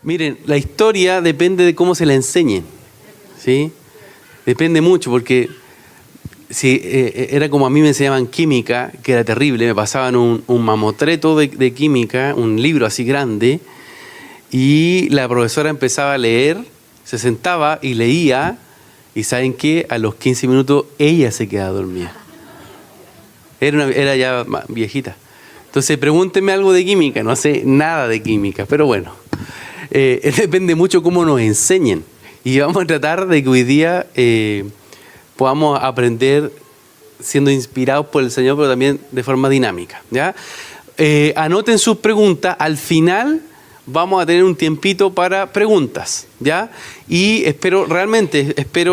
Miren, la historia depende de cómo se la enseñen, ¿sí? Depende mucho, porque si era como a mí me enseñaban química, que era terrible, me pasaban un mamotreto de química, un libro así grande, y la profesora empezaba a leer, se sentaba y leía, y ¿saben qué? A los 15 minutos ella se quedaba dormida. Era ya viejita. Entonces, pregúntenme algo de química, no sé nada de química, pero bueno. Depende mucho cómo nos enseñen. Y vamos a tratar de que hoy día podamos aprender siendo inspirados por el Señor, pero también de forma dinámica, ¿ya? Anoten sus preguntas. Al final vamos a tener un tiempito para preguntas, ¿ya? Y espero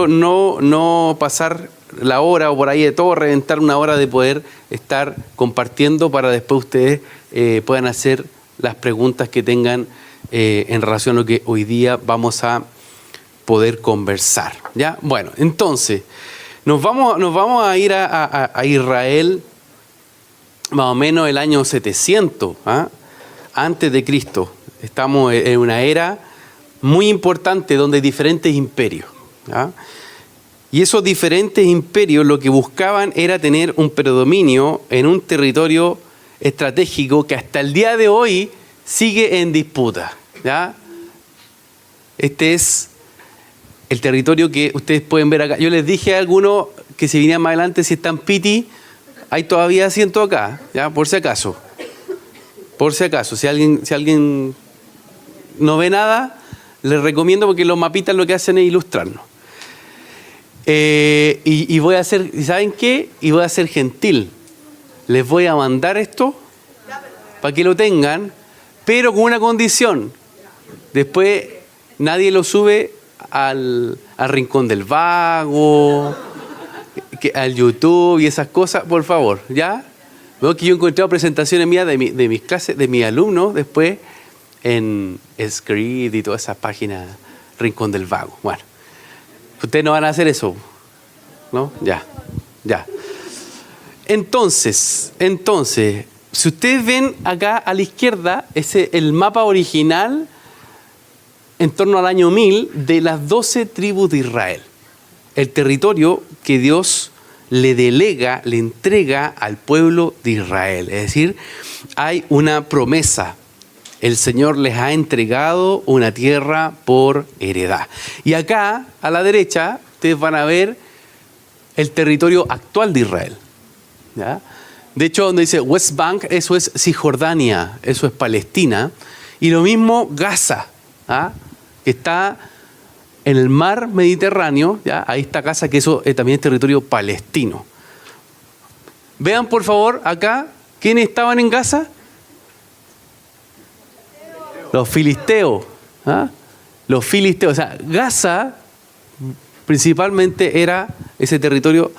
no pasar la hora o por ahí de todo reventar una hora de poder estar compartiendo para después ustedes puedan hacer las preguntas que tengan en relación a lo que hoy día vamos a poder conversar, ¿ya? Bueno, entonces nos vamos a ir a Israel más o menos el año 700, antes de Cristo. Estamos en una era muy importante donde hay diferentes imperios, ¿ya? Y esos diferentes imperios lo que buscaban era tener un predominio en un territorio estratégico que hasta el día de hoy sigue en disputa, ¿ya? Este es el territorio que ustedes pueden ver acá. Yo les dije a algunos que si vinieran más adelante, si están Piti, hay todavía asiento acá, ¿ya? Por si acaso. Por si acaso. Si alguien no ve nada, les recomiendo porque los mapitas lo que hacen es ilustrarnos. Y voy a hacer, ¿saben qué? Y voy a ser gentil. Les voy a mandar esto para que lo tengan, pero con una condición. Después nadie lo sube al Rincón del Vago, al YouTube y esas cosas, por favor, ¿ya? Veo que yo he encontrado presentaciones mías de mis clases, de mis alumnos, después en Script y todas esas páginas, Rincón del Vago. Bueno, ustedes no van a hacer eso, ¿no? Ya. Entonces, si ustedes ven acá a la izquierda, ese el mapa original en torno al año 1000 de las 12 tribus de Israel. El territorio que Dios le delega, le entrega al pueblo de Israel. Es decir, hay una promesa. El Señor les ha entregado una tierra por heredad. Y acá, a la derecha, ustedes van a ver el territorio actual de Israel, ¿ya? De hecho, donde dice West Bank, eso es Cisjordania, eso es Palestina. Y lo mismo Gaza, que está en el mar Mediterráneo, ¿ya? Ahí está Gaza, que eso también es territorio palestino. Vean, por favor, acá, ¿quiénes estaban en Gaza? Los filisteos. Los filisteos. O sea, Gaza principalmente era ese territorio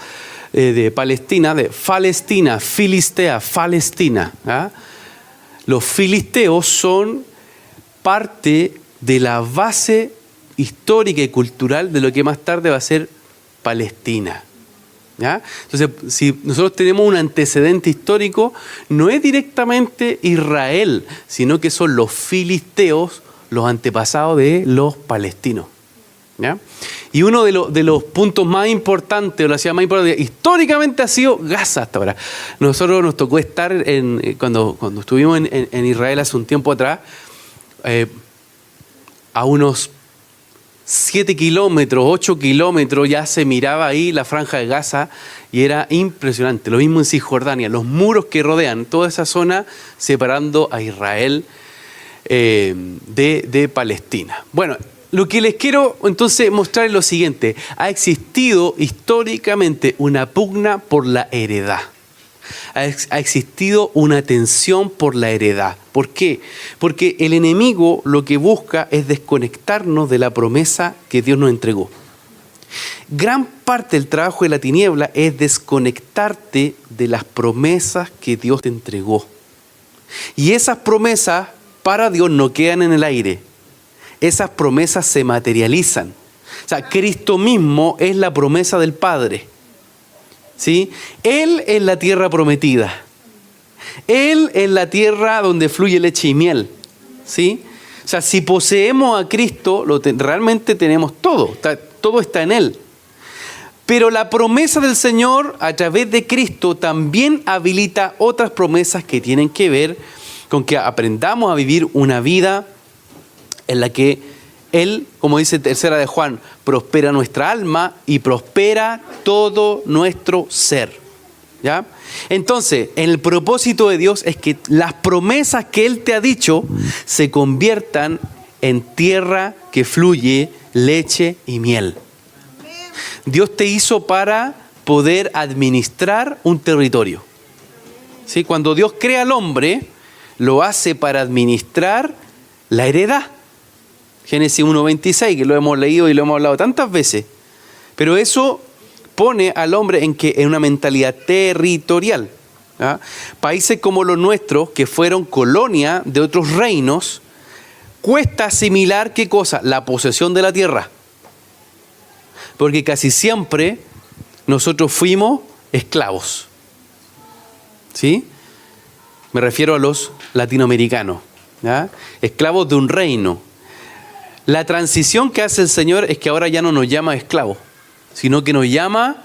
de Palestina, de Falestina, Filistea, Falestina. Los filisteos son parte de la base histórica y cultural de lo que más tarde va a ser Palestina, ¿ya? Entonces, si nosotros tenemos un antecedente histórico, no es directamente Israel, sino que son los filisteos los antepasados de los palestinos, ¿ya? Y uno de los puntos más importantes, o la ciudad más importante, históricamente ha sido Gaza hasta ahora. Nosotros nos tocó estar cuando estuvimos en Israel hace un tiempo atrás, a unos 7 kilómetros, 8 kilómetros, ya se miraba ahí la franja de Gaza y era impresionante. Lo mismo en Cisjordania, los muros que rodean toda esa zona separando a Israel de Palestina. Bueno, lo que les quiero entonces mostrar es lo siguiente. Ha existido históricamente una pugna por la heredad. Ha existido una tensión por la heredad. ¿Por qué? Porque el enemigo lo que busca es desconectarnos de la promesa que Dios nos entregó. Gran parte del trabajo de la tiniebla es desconectarte de las promesas que Dios te entregó. Y esas promesas para Dios no quedan en el aire. Esas promesas se materializan. O sea, Cristo mismo es la promesa del Padre. ¿Sí? Él es la tierra prometida. Él es la tierra donde fluye leche y miel. ¿Sí? O sea, si poseemos a Cristo, realmente tenemos todo. Todo está en Él. Pero la promesa del Señor a través de Cristo también habilita otras promesas que tienen que ver con que aprendamos a vivir una vida en la que Él, como dice tercera de Juan, prospera nuestra alma y prospera todo nuestro ser. ¿Ya? Entonces, el propósito de Dios es que las promesas que Él te ha dicho se conviertan en tierra que fluye leche y miel. Dios te hizo para poder administrar un territorio. ¿Sí? Cuando Dios crea al hombre, lo hace para administrar la heredad. Génesis 1:26, que lo hemos leído y lo hemos hablado tantas veces. Pero eso pone al hombre en una mentalidad territorial. ¿Ah? Países como los nuestros, que fueron colonia de otros reinos, cuesta asimilar ¿qué cosa? La posesión de la tierra. Porque casi siempre nosotros fuimos esclavos. ¿Sí? Me refiero a los latinoamericanos. ¿Ya? Esclavos de un reino. La transición que hace el Señor es que ahora ya no nos llama esclavos, sino que nos llama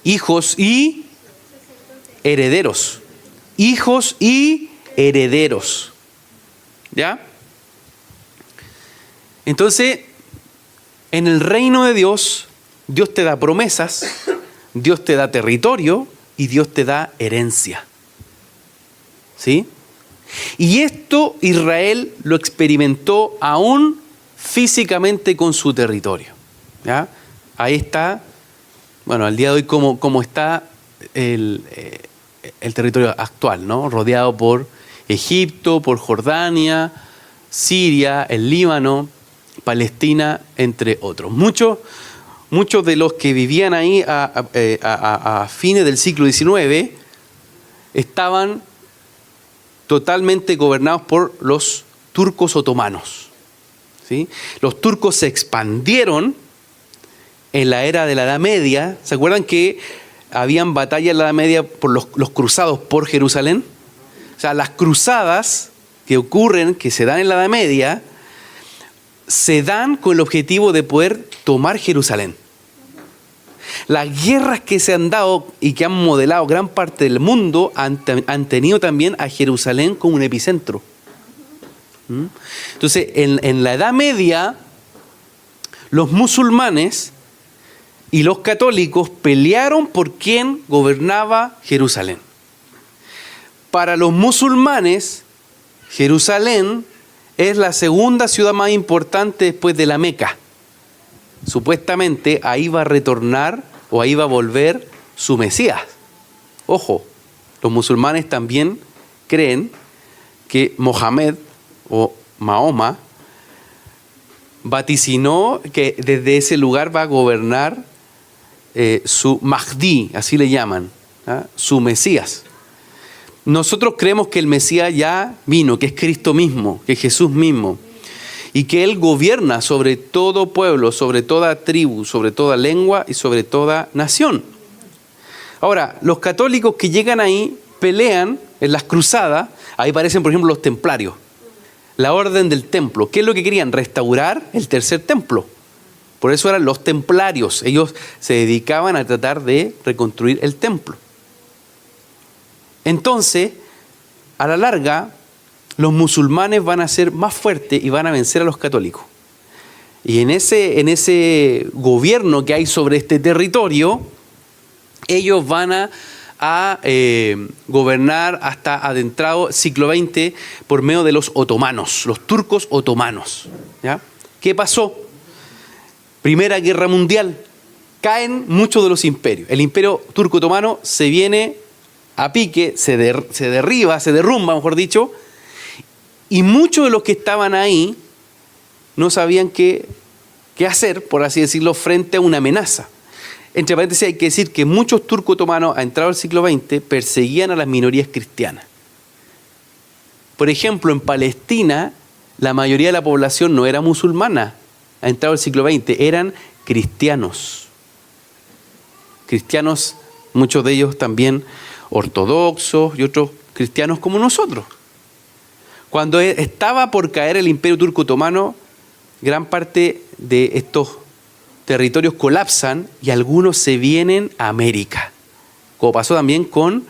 hijos y herederos. Hijos y herederos. ¿Ya? Entonces, en el reino de Dios, Dios te da promesas, Dios te da territorio y Dios te da herencia. ¿Sí? Y esto Israel lo experimentó aún físicamente con su territorio. ¿Ya? Ahí está, bueno, al día de hoy cómo está el territorio actual, ¿no? Rodeado por Egipto, por Jordania, Siria, el Líbano, Palestina, entre otros. Muchos de los que vivían ahí a fines del siglo XIX estaban totalmente gobernados por los turcos otomanos. ¿Sí? Los turcos se expandieron en la era de la Edad Media. ¿Se acuerdan que habían batallas en la Edad Media por los cruzados por Jerusalén? O sea, las cruzadas que se dan en la Edad Media, se dan con el objetivo de poder tomar Jerusalén. Las guerras que se han dado y que han modelado gran parte del mundo han tenido también a Jerusalén como un epicentro. Entonces, en la Edad Media, los musulmanes y los católicos pelearon por quién gobernaba Jerusalén. Para los musulmanes, Jerusalén es la segunda ciudad más importante después de la Meca. Supuestamente ahí va a retornar o ahí va a volver su Mesías. Ojo, los musulmanes también creen que Mohamed o Mahoma vaticinó que desde ese lugar va a gobernar su Mahdi, así le llaman, ¿ah? Su Mesías. Nosotros creemos que el Mesías ya vino, que es Cristo mismo, que es Jesús mismo, y que Él gobierna sobre todo pueblo, sobre toda tribu, sobre toda lengua y sobre toda nación. Ahora, los católicos que llegan ahí pelean en las cruzadas. Ahí aparecen, por ejemplo, los templarios, la orden del templo. ¿Qué es lo que querían? Restaurar el tercer templo. Por eso eran los templarios. Ellos se dedicaban a tratar de reconstruir el templo. Entonces, a la larga, los musulmanes van a ser más fuertes y van a vencer a los católicos. Y en ese gobierno que hay sobre este territorio, ellos van a gobernar hasta adentrado siglo XX por medio de los otomanos, los turcos otomanos. ¿Ya? ¿Qué pasó? Primera Guerra Mundial. Caen muchos de los imperios. El imperio turco otomano se viene a pique, se derrumba, mejor dicho, y muchos de los que estaban ahí no sabían qué hacer, por así decirlo, frente a una amenaza. Entre paréntesis hay que decir que muchos turcos otomanos, a entrado al siglo XX, perseguían a las minorías cristianas. Por ejemplo, en Palestina, la mayoría de la población no era musulmana, a entrado al siglo XX, eran cristianos. Cristianos, muchos de ellos también ortodoxos y otros cristianos como nosotros. Cuando estaba por caer el Imperio Turco Otomano, gran parte de estos territorios colapsan y algunos se vienen a América, como pasó también con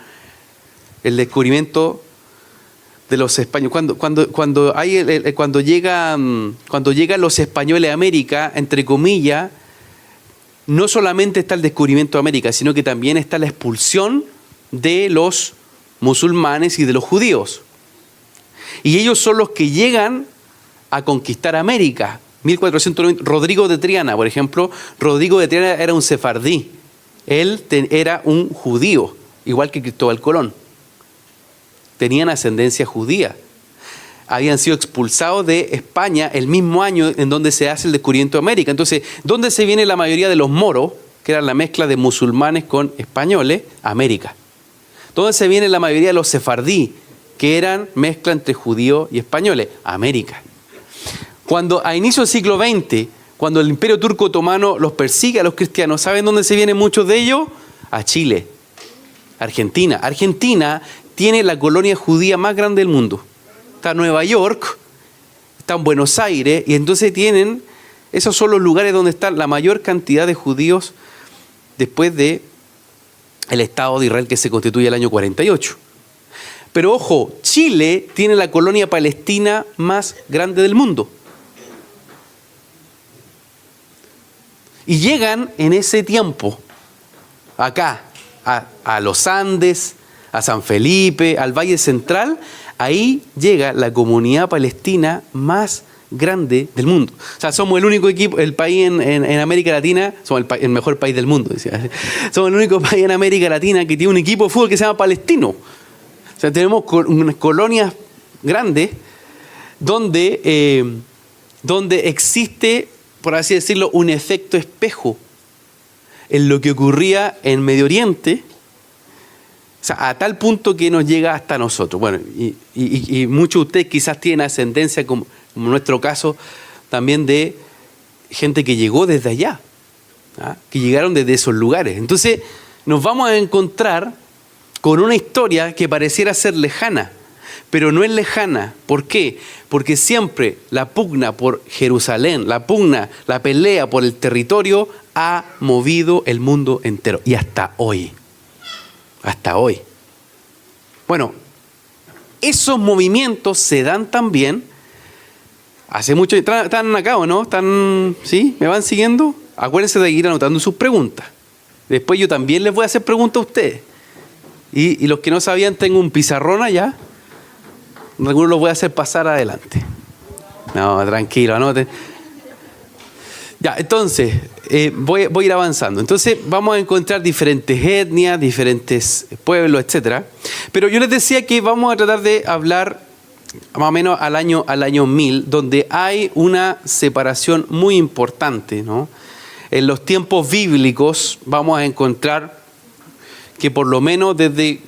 el descubrimiento de los españoles. Cuando llegan los españoles a América, entre comillas, no solamente está el descubrimiento de América, sino que también está la expulsión de los musulmanes y de los judíos. Y ellos son los que llegan a conquistar América. 1490, Rodrigo de Triana, por ejemplo. Rodrigo de Triana era un sefardí. Él era un judío, igual que Cristóbal Colón. Tenían ascendencia judía. Habían sido expulsados de España el mismo año en donde se hace el descubrimiento de América. Entonces, ¿dónde se viene la mayoría de los moros, que eran la mezcla de musulmanes con españoles? América. ¿Dónde se viene la mayoría de los sefardí, que eran mezcla entre judíos y españoles? América. Cuando a inicio del siglo XX, cuando el Imperio Turco Otomano los persigue a los cristianos, ¿saben dónde se vienen muchos de ellos? A Chile, Argentina. Argentina tiene la colonia judía más grande del mundo. Está en Nueva York, está en Buenos Aires, y entonces esos son los lugares donde está la mayor cantidad de judíos después de el Estado de Israel que se constituye el año 48. Pero ojo, Chile tiene la colonia palestina más grande del mundo. Y llegan en ese tiempo acá, a los Andes, a San Felipe, al Valle Central. Ahí llega la comunidad palestina más grande del mundo. O sea, somos el único equipo, el país en América Latina, somos el mejor país del mundo, decía. Somos el único país en América Latina que tiene un equipo de fútbol que se llama Palestino. O sea, tenemos unas colonias grandes donde existe, por así decirlo, un efecto espejo en lo que ocurría en Medio Oriente. O sea, a tal punto que nos llega hasta nosotros. Bueno, y muchos de ustedes quizás tienen ascendencia, como en nuestro caso, también de gente que llegó desde allá, que llegaron desde esos lugares. Entonces, nos vamos a encontrar con una historia que pareciera ser lejana, pero no es lejana. ¿Por qué? Porque siempre la pugna por Jerusalén, la pelea por el territorio ha movido el mundo entero. Y hasta hoy. Hasta hoy. Bueno, esos movimientos se dan también hace mucho. ¿Están acá o no? ¿Sí? ¿Me van siguiendo? Acuérdense de ir anotando sus preguntas. Después yo también les voy a hacer preguntas a ustedes. Y los que no sabían, tengo un pizarrón allá. Algunos los voy a hacer pasar adelante. No, tranquilo, anoten. Ya, entonces, voy a ir avanzando. Entonces, vamos a encontrar diferentes etnias, diferentes pueblos, etcétera. Pero yo les decía que vamos a tratar de hablar más o menos al año 1000, donde hay una separación muy importante, ¿no? En los tiempos bíblicos vamos a encontrar que por lo menos desde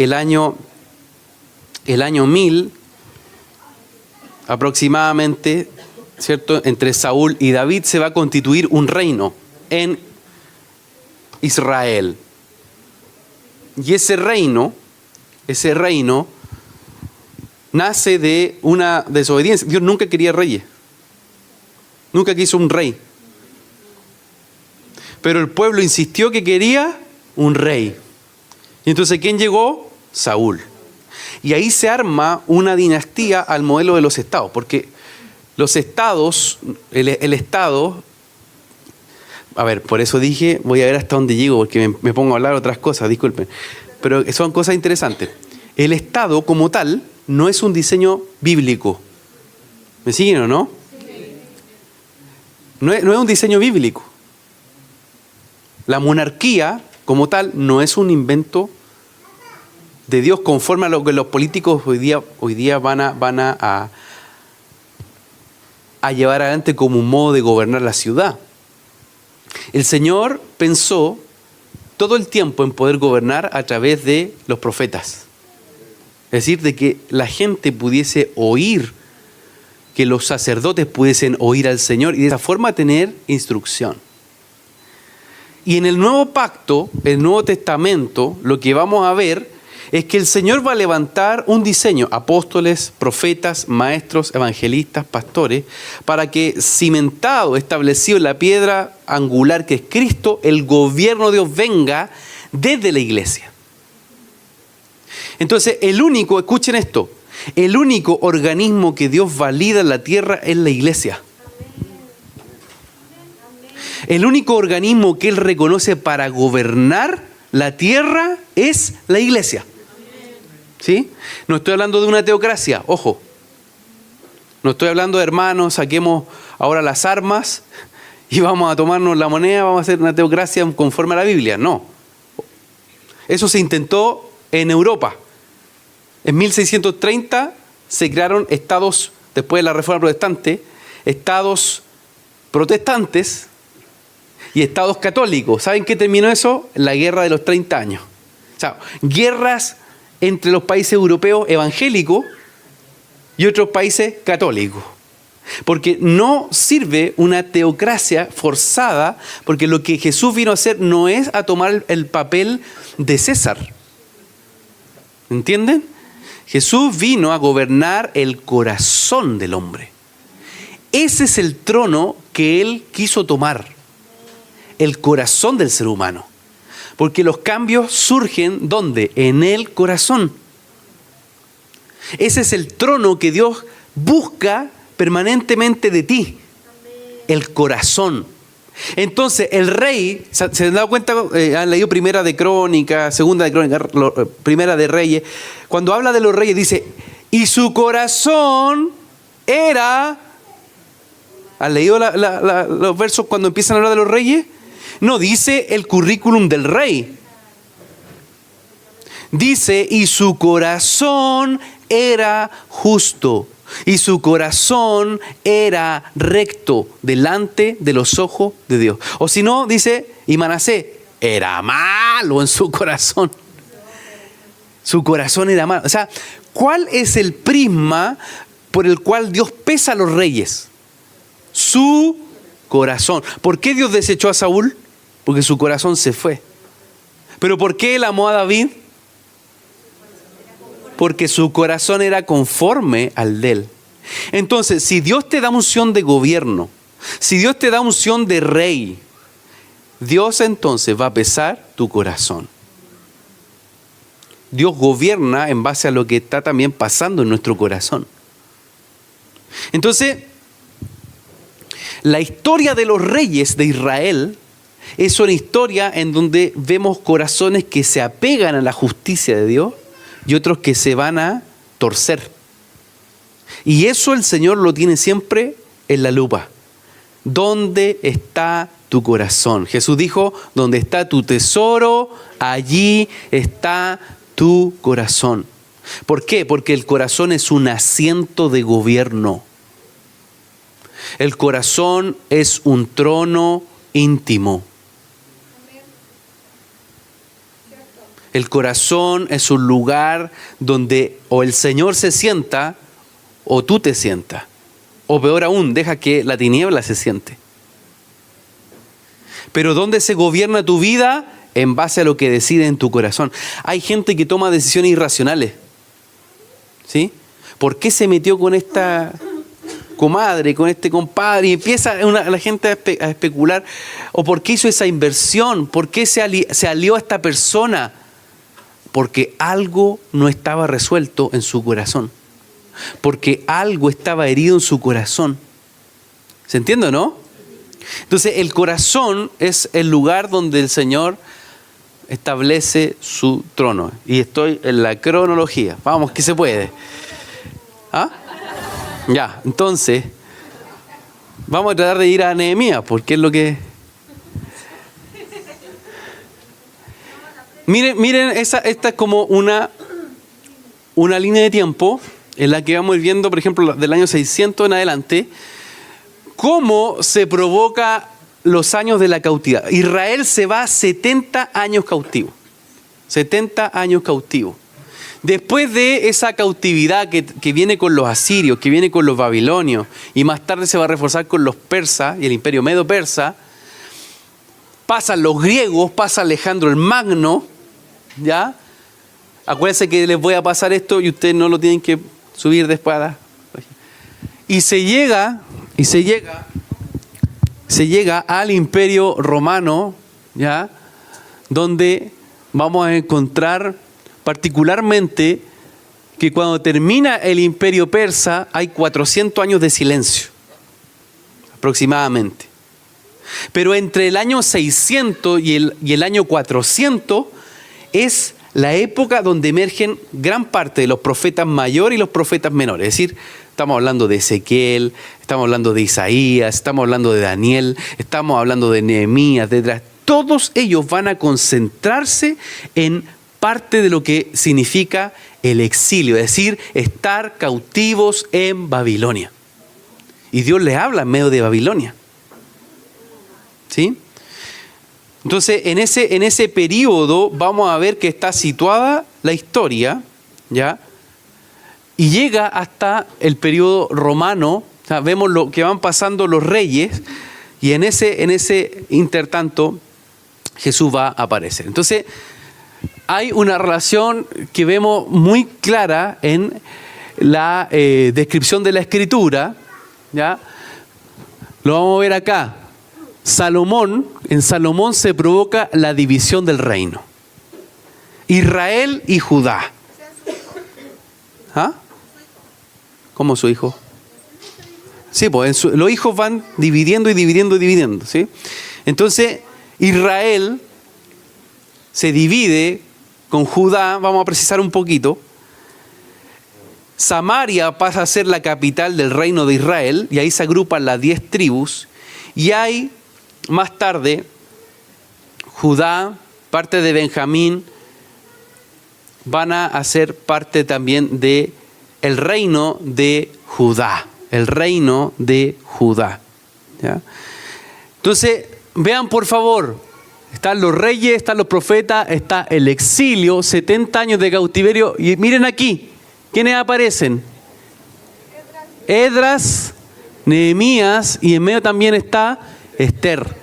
el año 1000 aproximadamente, ¿cierto? Entre Saúl y David se va a constituir un reino en Israel. Y ese reino nace de una desobediencia. Dios nunca quería reyes. Nunca quiso un rey. Pero el pueblo insistió que quería un rey. Y entonces, ¿quién llegó? Saúl. Y ahí se arma una dinastía al modelo de los estados, porque los estados, el estado, a ver, por eso dije, voy a ver hasta dónde llego, porque me pongo a hablar otras cosas, disculpen, pero son cosas interesantes. El estado como tal no es un diseño bíblico. ¿Me siguen o no? No es un diseño bíblico. La monarquía como tal no es un invento de Dios conforme a lo que los políticos hoy día van a llevar adelante como un modo de gobernar la ciudad. El Señor pensó todo el tiempo en poder gobernar a través de los profetas. Es decir, de que la gente pudiese oír, que los sacerdotes pudiesen oír al Señor y de esa forma tener instrucción. Y en el Nuevo Pacto, el Nuevo Testamento, lo que vamos a ver es que el Señor va a levantar un diseño, apóstoles, profetas, maestros, evangelistas, pastores, para que cimentado, establecido en la piedra angular que es Cristo, el gobierno de Dios venga desde la iglesia. Entonces, escuchen esto, el único organismo que Dios valida en la tierra es la iglesia. El único organismo que Él reconoce para gobernar la tierra es la iglesia. ¿Sí? No estoy hablando de una teocracia, ojo. No estoy hablando de hermanos, saquemos ahora las armas y vamos a tomarnos la moneda, vamos a hacer una teocracia conforme a la Biblia. No. Eso se intentó en Europa. En 1630 se crearon estados, después de la Reforma Protestante, estados protestantes y estados católicos. ¿Saben qué terminó eso? La guerra de los 30 años. O sea, guerras entre los países europeos evangélicos y otros países católicos. Porque no sirve una teocracia forzada, porque lo que Jesús vino a hacer no es a tomar el papel de César. ¿Entienden? Jesús vino a gobernar el corazón del hombre. Ese es el trono que Él quiso tomar. El corazón del ser humano. Porque los cambios surgen, ¿dónde? En el corazón. Ese es el trono que Dios busca permanentemente de ti. El corazón. Entonces, el rey, ¿se han dado cuenta? Han leído Primera de Crónicas, Segunda de Crónicas, Primera de Reyes. Cuando habla de los reyes, dice, y su corazón era... ¿Han leído los versos cuando empiezan a hablar de los reyes? No dice el currículum del rey. Dice, y su corazón era justo, y su corazón era recto delante de los ojos de Dios. O si no, dice, y Manasés era malo en su corazón. Su corazón era malo. O sea, ¿cuál es el prisma por el cual Dios pesa a los reyes? Su corazón. ¿Por qué Dios desechó a Saúl? Porque su corazón se fue. ¿Pero por qué Él amó a David? Porque su corazón era conforme al de Él. Entonces, si Dios te da unción de gobierno, si Dios te da unción de rey, Dios entonces va a pesar tu corazón. Dios gobierna en base a lo que está también pasando en nuestro corazón. Entonces, la historia de los reyes de Israel es una historia en donde vemos corazones que se apegan a la justicia de Dios y otros que se van a torcer. Y eso el Señor lo tiene siempre en la lupa. ¿Dónde está tu corazón? Jesús dijo, donde está tu tesoro, allí está tu corazón. ¿Por qué? Porque el corazón es un asiento de gobierno. El corazón es un trono íntimo. El corazón es un lugar donde o el Señor se sienta o tú te sientas. O peor aún, deja que la tiniebla se siente. Pero ¿dónde se gobierna tu vida? En base a lo que decide en tu corazón. Hay gente que toma decisiones irracionales. ¿Sí? ¿Por qué se metió con esta comadre, con este compadre? Y empieza la gente a especular. ¿O por qué hizo esa inversión? ¿Por qué se alió a esta persona? Porque algo no estaba resuelto en su corazón. Porque algo estaba herido en su corazón. ¿Se entiende o no? Entonces el corazón es el lugar donde el Señor establece su trono. Y estoy en la cronología. Vamos, que se puede. ¿Ah? Ya, entonces vamos a tratar de ir a Nehemías, porque es lo que... Miren, esta es como una línea de tiempo en la que vamos viendo, por ejemplo, del año 600 en adelante, cómo se provoca los años de la cautividad. Israel se va 70 años cautivo. 70 años cautivo. Después de esa cautividad que viene con los asirios, que viene con los babilonios, y más tarde se va a reforzar con los persas y el imperio medo-persa, pasan los griegos, pasa Alejandro el Magno, ¿ya? Acuérdense que les voy a pasar esto y ustedes no lo tienen que subir después a la... Y se llega al Imperio Romano, ¿ya? Donde vamos a encontrar particularmente que cuando termina el Imperio Persa hay 400 años de silencio, aproximadamente. Pero entre el año 600 y el año 400 es la época donde emergen gran parte de los profetas mayores y los profetas menores. Es decir, estamos hablando de Ezequiel, estamos hablando de Isaías, estamos hablando de Daniel, estamos hablando de Nehemías, de... Todos ellos van a concentrarse en parte de lo que significa el exilio, es decir, estar cautivos en Babilonia. Y Dios les habla en medio de Babilonia. ¿Sí? Entonces, en ese periodo vamos a ver que está situada la historia, ¿ya? Y llega hasta el periodo romano. O sea, vemos lo que van pasando los reyes, y en ese intertanto Jesús va a aparecer. Entonces, hay una relación que vemos muy clara en la descripción de la Escritura, ¿ya? Lo vamos a ver acá. En Salomón se provoca la división del reino. Israel y Judá. ¿Ah? ¿Cómo su hijo? Sí, pues los hijos van dividiendo y dividiendo y dividiendo, ¿sí? Entonces, Israel se divide con Judá, vamos a precisar un poquito. Samaria pasa a ser la capital del reino de Israel, y ahí se agrupan las 10 tribus, y hay más tarde Judá, parte de Benjamín, van a ser parte también de el reino de Judá. El reino de Judá. ¿Ya? Entonces, vean por favor, están los reyes, están los profetas, está el exilio, 70 años de cautiverio, y miren aquí, ¿quiénes aparecen? Esdras, Nehemías, y en medio también está Esther,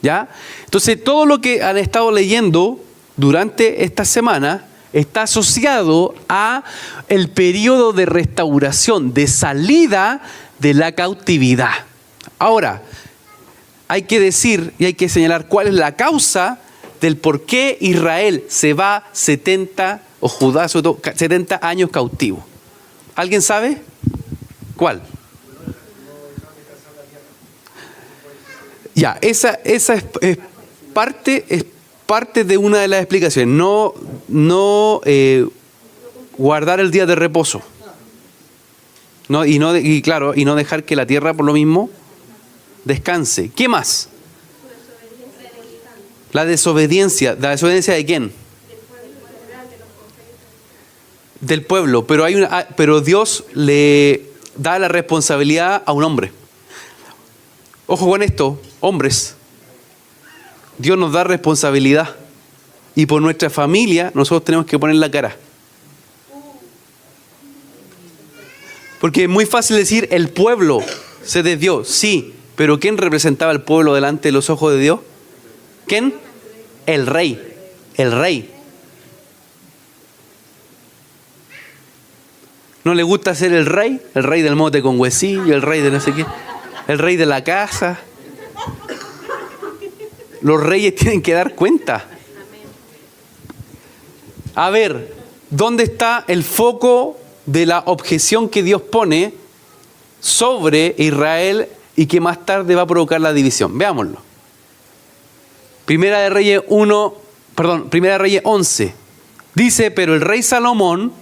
¿ya? Entonces, todo lo que han estado leyendo durante esta semana está asociado a el periodo de restauración, de salida de la cautividad. Ahora, hay que decir y hay que señalar cuál es la causa del por qué Israel se va 70, o Judá sobre todo, 70 años cautivo. ¿Alguien sabe? ¿Cuál? Ya, esa es parte de una de las explicaciones. No guardar el día de reposo. Y no dejar que la tierra por lo mismo descanse. ¿Qué más? La desobediencia. ¿La desobediencia de quién? Del pueblo. Pero Dios le da la responsabilidad a un hombre. Ojo con esto, hombres. Dios nos da responsabilidad. Y por nuestra familia nosotros tenemos que poner la cara. Porque es muy fácil decir, el pueblo se desvió. Sí, pero ¿quién representaba al pueblo delante de los ojos de Dios? ¿Quién? El rey. El rey. ¿No le gusta ser el rey? El rey del mote con huesillo, el rey de no sé qué. El rey de la casa. Los reyes tienen que dar cuenta. A ver, ¿dónde está el foco de la objeción que Dios pone sobre Israel y que más tarde va a provocar la división? Veámoslo. Primera de Reyes 11. Dice, pero el rey Salomón,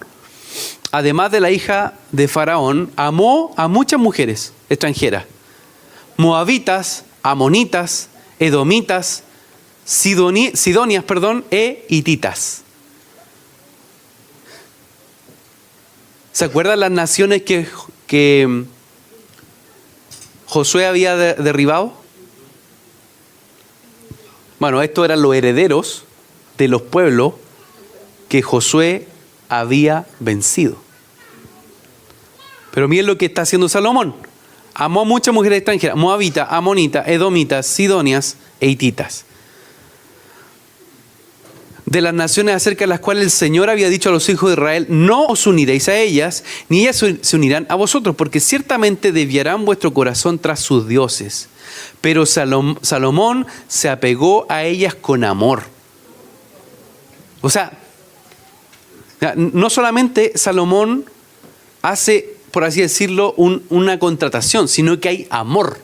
además de la hija de Faraón, amó a muchas mujeres extranjeras. Moabitas, amonitas, edomitas, sidonias, e hititas. ¿Se acuerdan las naciones que Josué había derribado? Bueno, estos eran los herederos de los pueblos que Josué había vencido. Pero miren lo que está haciendo Salomón. Amó a muchas mujeres extranjeras, moabitas, amonitas, edomitas, sidonias e hititas. de las naciones acerca de las cuales el Señor había dicho a los hijos de Israel: no os uniréis a ellas, ni ellas se unirán a vosotros, porque ciertamente desviarán vuestro corazón tras sus dioses. Pero Salomón se apegó a ellas con amor. O sea, no solamente Salomón hace, por así decirlo, una contratación, sino que hay amor.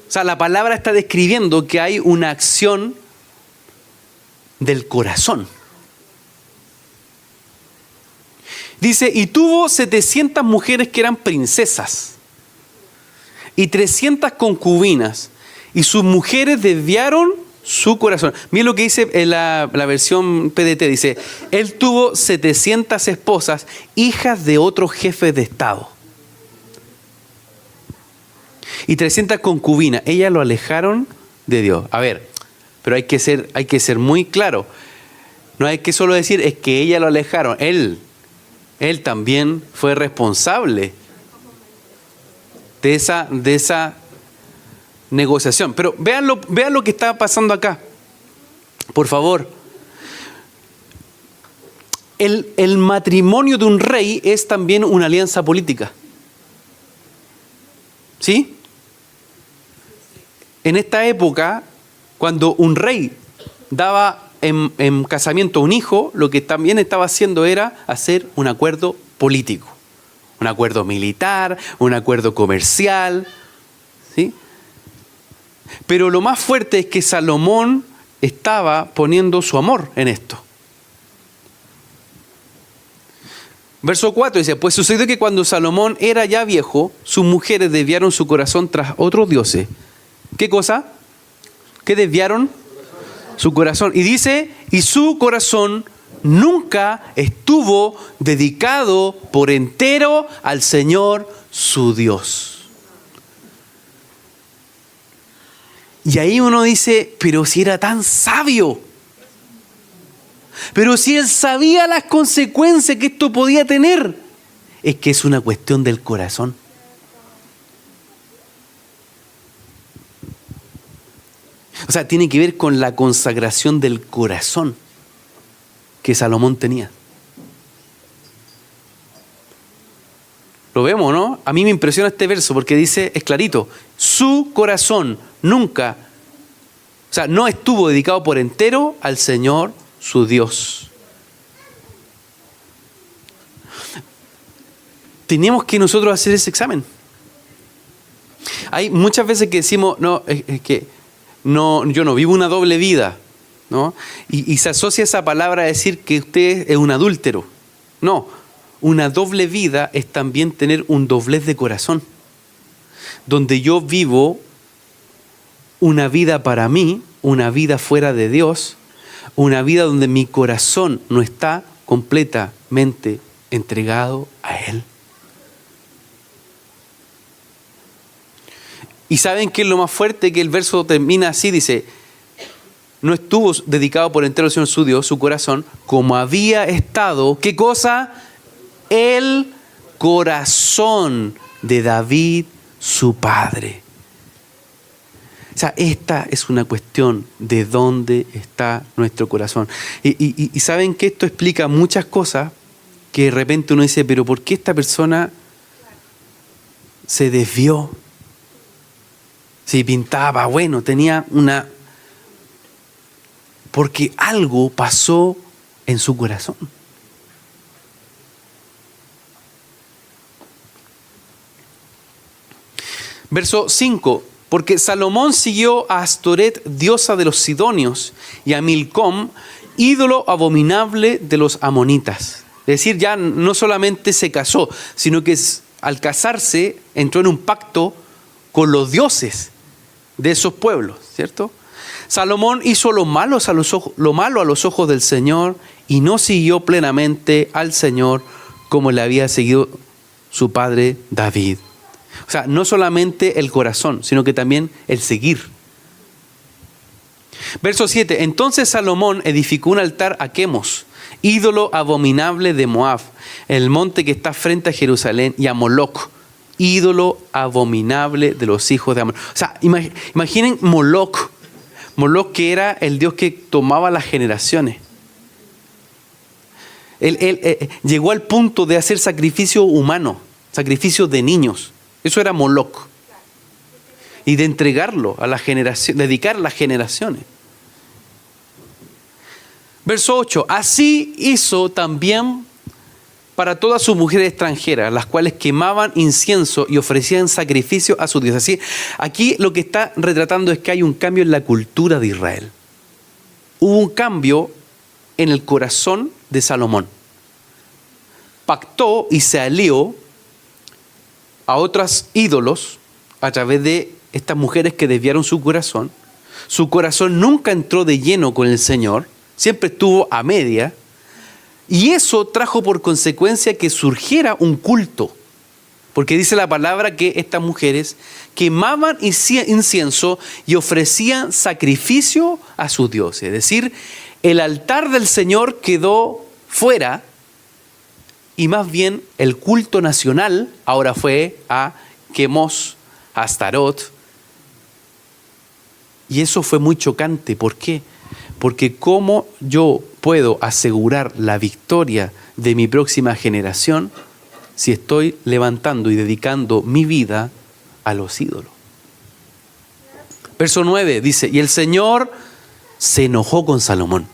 O sea, la palabra está describiendo que hay una acción del corazón. Dice, y tuvo 700 mujeres que eran princesas y 300 concubinas, y sus mujeres desviaron su corazón. Miren lo que dice en la versión PDT, dice, él tuvo 700 esposas, hijas de otros jefes de estado, y 300 concubinas. Ellas lo alejaron de Dios. A ver, pero hay que ser muy claro. No hay que solo decir es que ellas lo alejaron. Él también fue responsable de esa negociación. Pero vean lo que está pasando acá. Por favor. El matrimonio de un rey es también una alianza política. ¿Sí? En esta época, cuando un rey daba en casamiento a un hijo, lo que también estaba haciendo era hacer un acuerdo político, un acuerdo militar, un acuerdo comercial, ¿sí? Pero lo más fuerte es que Salomón estaba poniendo su amor en esto. Verso 4 dice, pues sucedió que cuando Salomón era ya viejo, sus mujeres desviaron su corazón tras otros dioses. ¿Qué cosa? ¿Qué desviaron? Su corazón. Y dice, y su corazón nunca estuvo dedicado por entero al Señor su Dios. Y ahí uno dice, pero si era tan sabio, pero si él sabía las consecuencias que esto podía tener, es que es una cuestión del corazón. O sea, tiene que ver con la consagración del corazón que Salomón tenía. Lo vemos, ¿no? A mí me impresiona este verso porque dice, es clarito, su corazón nunca, o sea, no estuvo dedicado por entero al Señor su Dios. Tenemos que nosotros hacer ese examen. Hay muchas veces que decimos, no, es que no, yo no vivo una doble vida, ¿no? Y se asocia esa palabra a decir que usted es un adúltero. No, una doble vida es también tener un doblez de corazón, donde yo vivo una vida para mí, una vida fuera de Dios, una vida donde mi corazón no está completamente entregado a Él. Y ¿saben qué es lo más fuerte? Que el verso termina así, dice, no estuvo dedicado por entero al Señor su Dios, su corazón, como había estado, ¿qué cosa? El corazón de David, su padre. O sea, esta es una cuestión de dónde está nuestro corazón. Y ¿saben que esto explica muchas cosas que de repente uno dice, pero ¿por qué esta persona se desvió? Si pintaba, bueno, tenía una... Porque algo pasó en su corazón. Verso 5. Porque Salomón siguió a Astoret, diosa de los sidonios, y a Milcom, ídolo abominable de los amonitas. Es decir, ya no solamente se casó, sino que al casarse entró en un pacto con los dioses de esos pueblos, ¿cierto? Salomón hizo lo malo a los ojos del Señor y no siguió plenamente al Señor como le había seguido su padre David. O sea, no solamente el corazón, sino que también el seguir. Verso 7. Entonces Salomón edificó un altar a Quemos, ídolo abominable de Moab, el monte que está frente a Jerusalén, y a Moloc, ídolo abominable de los hijos de Amón. O sea, imaginen Moloc. Moloc, que era el dios que tomaba las generaciones. Él llegó al punto de hacer sacrificio humano, sacrificio de niños. Eso era Moloc. Y de entregarlo a la generación, dedicar a las generaciones. Verso 8. Así hizo también para todas sus mujeres extranjeras, las cuales quemaban incienso y ofrecían sacrificio a sus dioses. Así, aquí lo que está retratando es que hay un cambio en la cultura de Israel. Hubo un cambio en el corazón de Salomón. Pactó y se alió a otros ídolos a través de estas mujeres que desviaron su corazón. Su corazón nunca entró de lleno con el Señor, siempre estuvo a media. Y eso trajo por consecuencia que surgiera un culto. Porque dice la palabra que estas mujeres quemaban incienso y ofrecían sacrificio a sus dioses. Es decir, el altar del Señor quedó fuera y más bien el culto nacional ahora fue a Quemos, a Astarot. Y eso fue muy chocante. ¿Por qué? Porque ¿cómo yo puedo asegurar la victoria de mi próxima generación si estoy levantando y dedicando mi vida a los ídolos? Verso 9 dice, y el Señor se enojó con Salomón.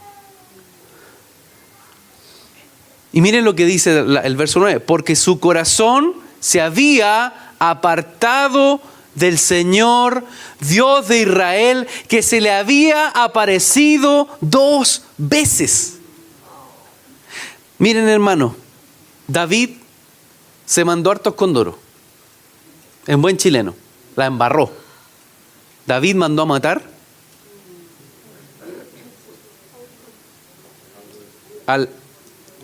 Y miren lo que dice el verso 9, porque su corazón se había apartado del Señor, Dios de Israel, que se le había aparecido 2 veces. Miren, hermano, David se mandó hartos condoros. En buen chileno, la embarró. David mandó a matar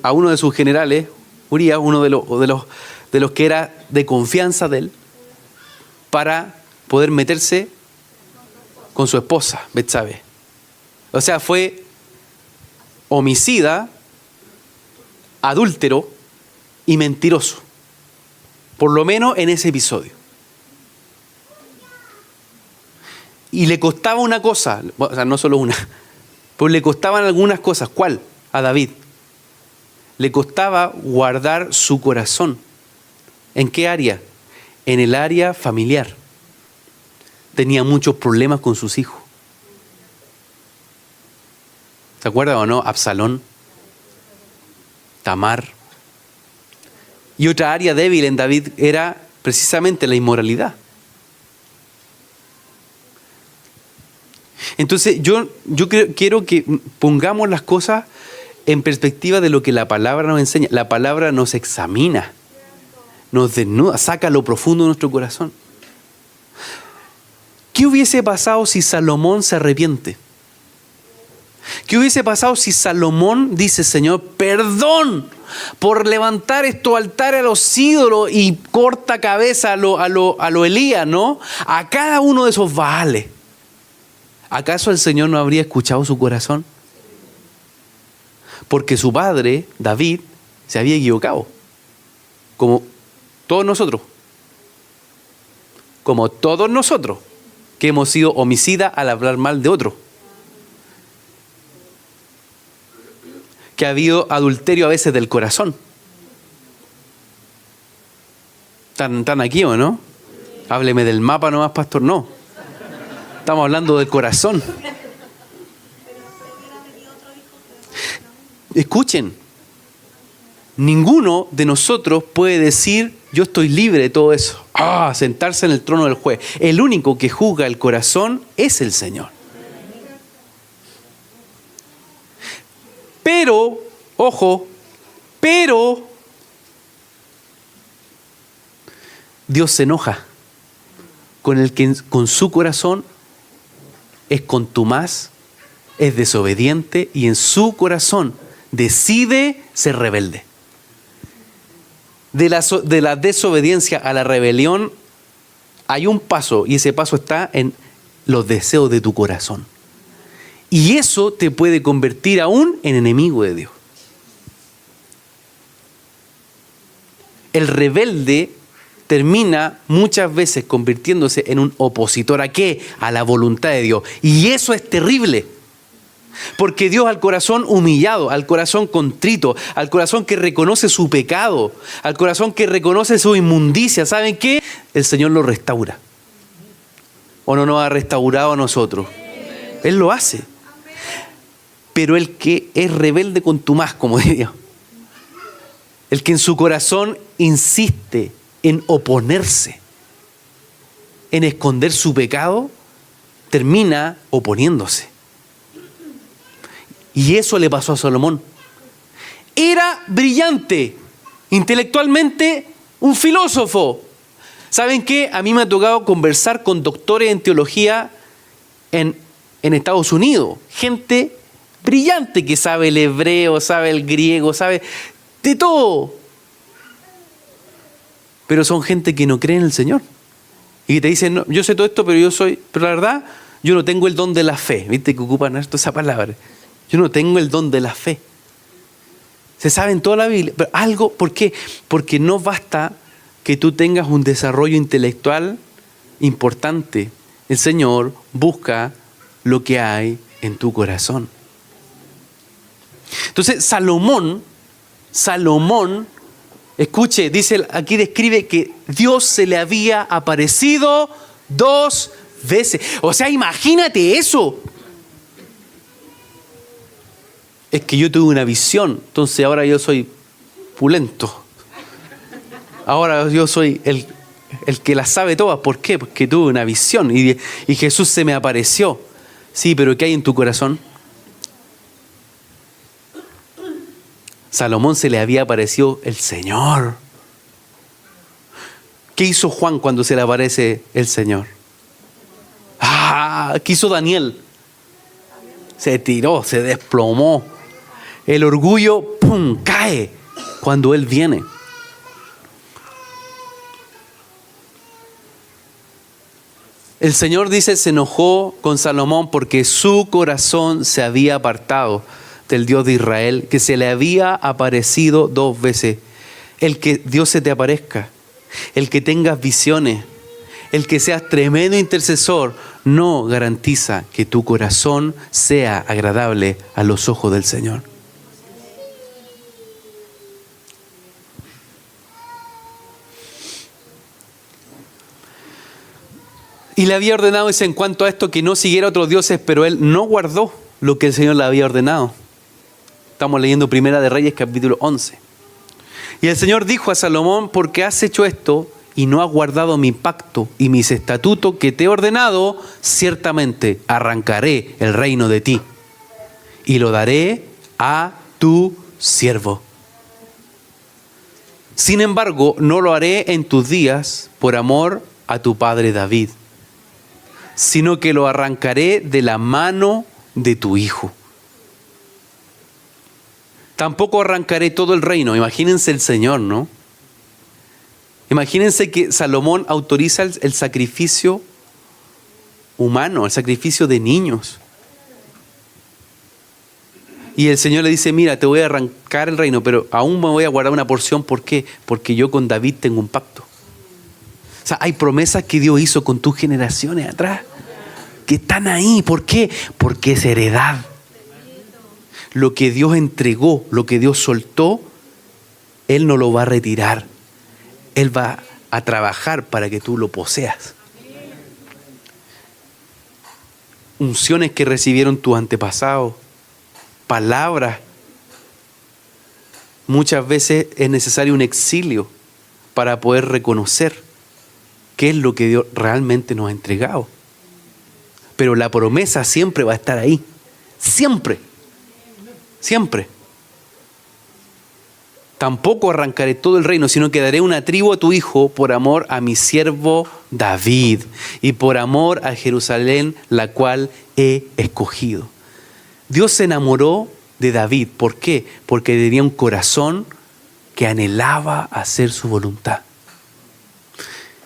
a uno de sus generales, Urías, uno de los que era de confianza de él, para poder meterse con su esposa, Betsabe. O sea, fue homicida, adúltero y mentiroso. Por lo menos en ese episodio. Y le costaba una cosa, o sea, no solo una, pues le costaban algunas cosas. ¿Cuál? A David. Le costaba guardar su corazón. ¿En qué área? En el área familiar. Tenía muchos problemas con sus hijos. ¿Se acuerdan o no? Absalón, Tamar. Y otra área débil en David era precisamente la inmoralidad. Entonces yo quiero que pongamos las cosas en perspectiva de lo que la palabra nos enseña. La palabra nos examina, nos desnuda, saca lo profundo de nuestro corazón. ¿Qué hubiese pasado si Salomón se arrepiente? ¿Qué hubiese pasado si Salomón dice, Señor, perdón por levantar estos altares a los ídolos y corta cabeza a lo Elías, ¿no? A cada uno de esos Baales. ¿Acaso el Señor no habría escuchado su corazón? Porque su padre, David, se había equivocado. Como todos nosotros. Como todos nosotros, que hemos sido homicidas al hablar mal de otro. Que ha habido adulterio a veces del corazón. ¿Están aquí o no? Hábleme del mapa nomás, pastor. No. Estamos hablando del corazón. Escuchen. Ninguno de nosotros puede decir, yo estoy libre de todo eso. Sentarse en el trono del juez. El único que juzga el corazón es el Señor. Pero, ojo, Dios se enoja con el que con su corazón es contumaz, es desobediente y en su corazón decide ser rebelde. De la desobediencia a la rebelión hay un paso y ese paso está en los deseos de tu corazón. Y eso te puede convertir aún en enemigo de Dios. El rebelde termina muchas veces convirtiéndose en un opositor. ¿A qué? A la voluntad de Dios. Y eso es terrible. Porque Dios al corazón humillado, al corazón contrito, al corazón que reconoce su pecado, al corazón que reconoce su inmundicia, ¿saben qué? El Señor lo restaura. ¿O no nos ha restaurado a nosotros? Él lo hace. Pero el que es rebelde contumaz, como diría, el que en su corazón insiste en oponerse, en esconder su pecado, termina oponiéndose. Y eso le pasó a Salomón. Era brillante, intelectualmente un filósofo. ¿Saben qué? A mí me ha tocado conversar con doctores en teología en Estados Unidos. Gente brillante que sabe el hebreo, sabe el griego, sabe de todo. Pero son gente que no cree en el Señor. Y que te dicen, no, yo sé todo esto, pero la verdad, yo no tengo el don de la fe. ¿Viste que ocupan esto, esa palabra? Yo no tengo el don de la fe. Se sabe en toda la Biblia. Pero algo, ¿por qué? Porque no basta que tú tengas un desarrollo intelectual importante. El Señor busca lo que hay en tu corazón. Entonces, Salomón, escuche, dice, aquí describe que Dios se le había aparecido 2 veces. O sea, imagínate eso. Es que yo tuve una visión, entonces ahora yo soy pulento. Ahora yo soy el que las sabe todas. ¿Por qué? Porque tuve una visión y Jesús se me apareció. Sí, pero ¿qué hay en tu corazón? Salomón se le había aparecido el Señor. ¿Qué hizo Juan cuando se le aparece el Señor? ¿Qué hizo Daniel? Se tiró, se desplomó. El orgullo, ¡pum!, cae cuando Él viene. El Señor dice, se enojó con Salomón porque su corazón se había apartado del Dios de Israel, que se le había aparecido 2 veces. El que Dios se te aparezca, el que tengas visiones, el que seas tremendo intercesor, no garantiza que tu corazón sea agradable a los ojos del Señor. Y le había ordenado, dice, en cuanto a esto, que no siguiera otros dioses, pero él no guardó lo que el Señor le había ordenado. Estamos leyendo Primera de Reyes, capítulo 11. Y el Señor dijo a Salomón, porque has hecho esto y no has guardado mi pacto y mis estatutos que te he ordenado, ciertamente arrancaré el reino de ti y lo daré a tu siervo. Sin embargo, no lo haré en tus días por amor a tu padre David, sino que lo arrancaré de la mano de tu hijo. Tampoco arrancaré todo el reino. Imagínense el Señor, ¿no? Imagínense que Salomón autoriza el sacrificio humano, el sacrificio de niños. Y el Señor le dice, mira, te voy a arrancar el reino, pero aún me voy a guardar una porción. ¿Por qué? Porque yo con David tengo un pacto. O sea, hay promesas que Dios hizo con tus generaciones atrás, que están ahí. ¿Por qué? Porque es heredad. Lo que Dios entregó, lo que Dios soltó, Él no lo va a retirar. Él va a trabajar para que tú lo poseas. Unciones que recibieron tus antepasados, palabras. Muchas veces es necesario un exilio para poder reconocer qué es lo que Dios realmente nos ha entregado. Pero la promesa siempre va a estar ahí. Siempre. Siempre. Tampoco arrancaré todo el reino, sino que daré una tribu a tu hijo por amor a mi siervo David y por amor a Jerusalén, la cual he escogido. Dios se enamoró de David. ¿Por qué? Porque tenía un corazón que anhelaba hacer su voluntad.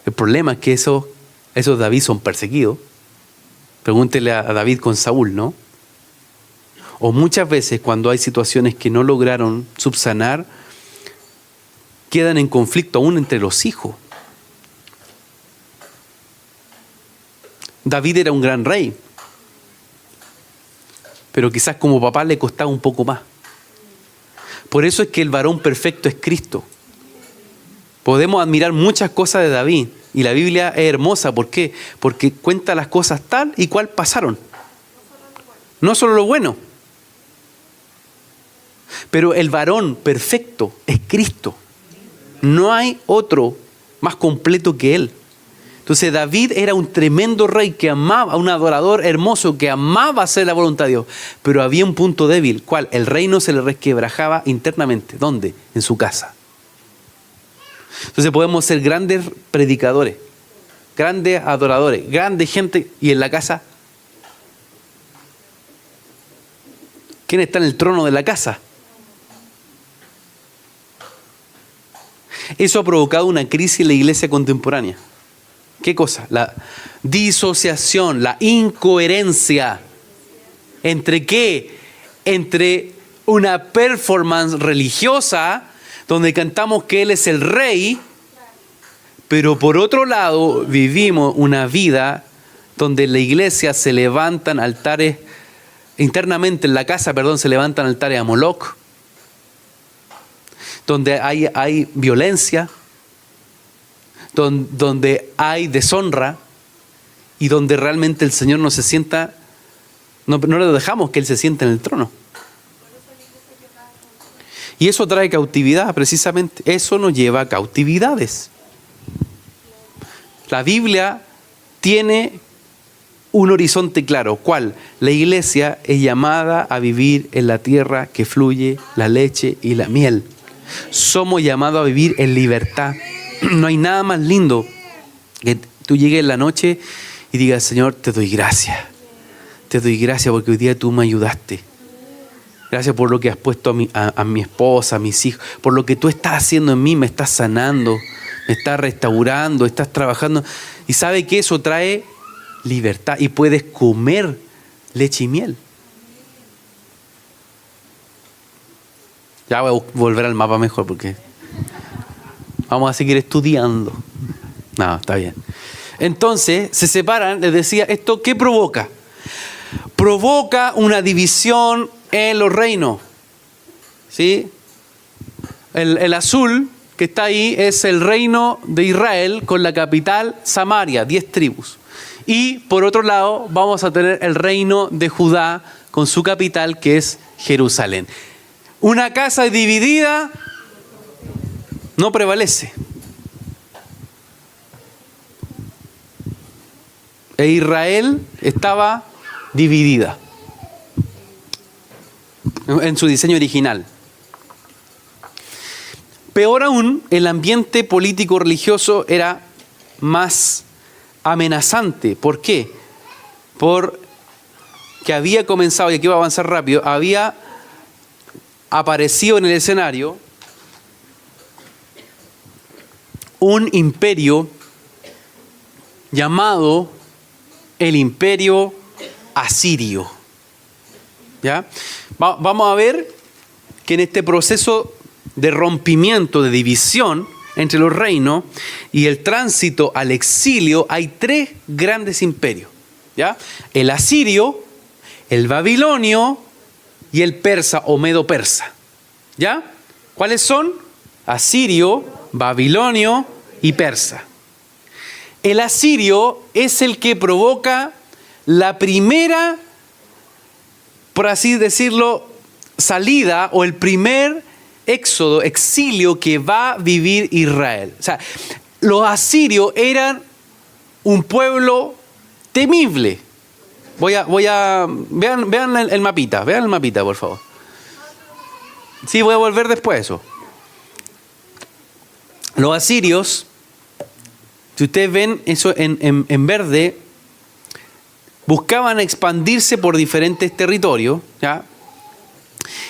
El problema es que esos David son perseguidos. Pregúntele a David con Saúl, ¿no? O muchas veces cuando hay situaciones que no lograron subsanar, quedan en conflicto aún entre los hijos. David era un gran rey, pero quizás como papá le costaba un poco más. Por eso es que el varón perfecto es Cristo. Podemos admirar muchas cosas de David y la Biblia es hermosa. ¿Por qué? Porque cuenta las cosas tal y cual pasaron. No solo lo bueno. Pero el varón perfecto es Cristo. No hay otro más completo que Él. Entonces David era un tremendo rey que amaba, un adorador hermoso que amaba hacer la voluntad de Dios. Pero había un punto débil, ¿cuál? El reino se le resquebrajaba internamente. ¿Dónde? En su casa. Entonces podemos ser grandes predicadores, grandes adoradores, grandes gente, y en la casa, ¿quién está en el trono de la casa? Eso ha provocado una crisis en la iglesia contemporánea. ¿Qué cosa? La disociación, la incoherencia. ¿Entre qué? Entre una performance religiosa donde cantamos que Él es el rey, pero por otro lado vivimos una vida donde en la iglesia se levantan altares, internamente en la casa, se levantan altares a Moloc, donde hay violencia, donde hay deshonra y donde realmente el Señor no se sienta, no le dejamos que Él se siente en el trono. Y eso trae cautividad, precisamente. Eso nos lleva a cautividades. La Biblia tiene un horizonte claro. ¿Cuál? La iglesia es llamada a vivir en la tierra que fluye la leche y la miel. Somos llamados a vivir en libertad. No hay nada más lindo que tú llegues en la noche y digas: Señor, te doy gracias. Te doy gracias porque hoy día tú me ayudaste. Gracias por lo que has puesto a mi esposa, a mis hijos. Por lo que tú estás haciendo en mí, me estás sanando, me estás restaurando, estás trabajando. Y sabe que eso trae libertad y puedes comer leche y miel. Ya voy a volver al mapa mejor porque vamos a seguir estudiando. No, está bien. Entonces, se separan, les decía, ¿esto qué provoca? Provoca una división en los reinos. ¿Sí? El azul que está ahí es el reino de Israel con la capital Samaria, 10 tribus. Y por otro lado vamos a tener el reino de Judá con su capital que es Jerusalén. Una casa dividida no prevalece. E Israel estaba dividida en su diseño original. Peor aún, el ambiente político religioso era más amenazante. ¿Por qué? Porque había comenzado, y aquí voy a avanzar rápido, había aparecido en el escenario un imperio llamado el Imperio Asirio. ¿Ya? Vamos a ver que en este proceso de rompimiento, de división entre los reinos y el tránsito al exilio, hay 3 grandes imperios. ¿Ya? El asirio, el babilonio y el persa o medo-persa. ¿Ya? ¿Cuáles son? Asirio, babilonio y persa. El asirio es el que provoca la primera, por así decirlo, salida o el primer éxodo, exilio que va a vivir Israel. O sea, los asirios eran un pueblo temible. Vean el mapita, por favor. Sí, voy a volver después de eso. Los asirios, si ustedes ven eso en verde, buscaban expandirse por diferentes territorios, ¿ya?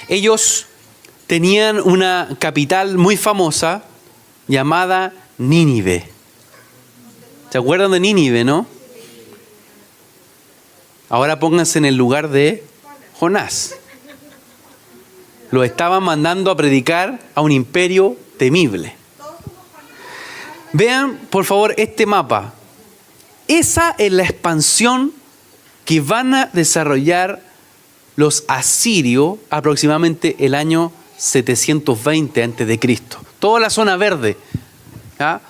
Ellos tenían una capital muy famosa llamada Nínive. ¿Se acuerdan de Nínive, no? Ahora pónganse en el lugar de Jonás. Lo estaban mandando a predicar a un imperio temible. Vean, por favor, este mapa. esa es la expansión que van a desarrollar los asirios aproximadamente el año 720 a.C. Toda la zona verde, ¿ya?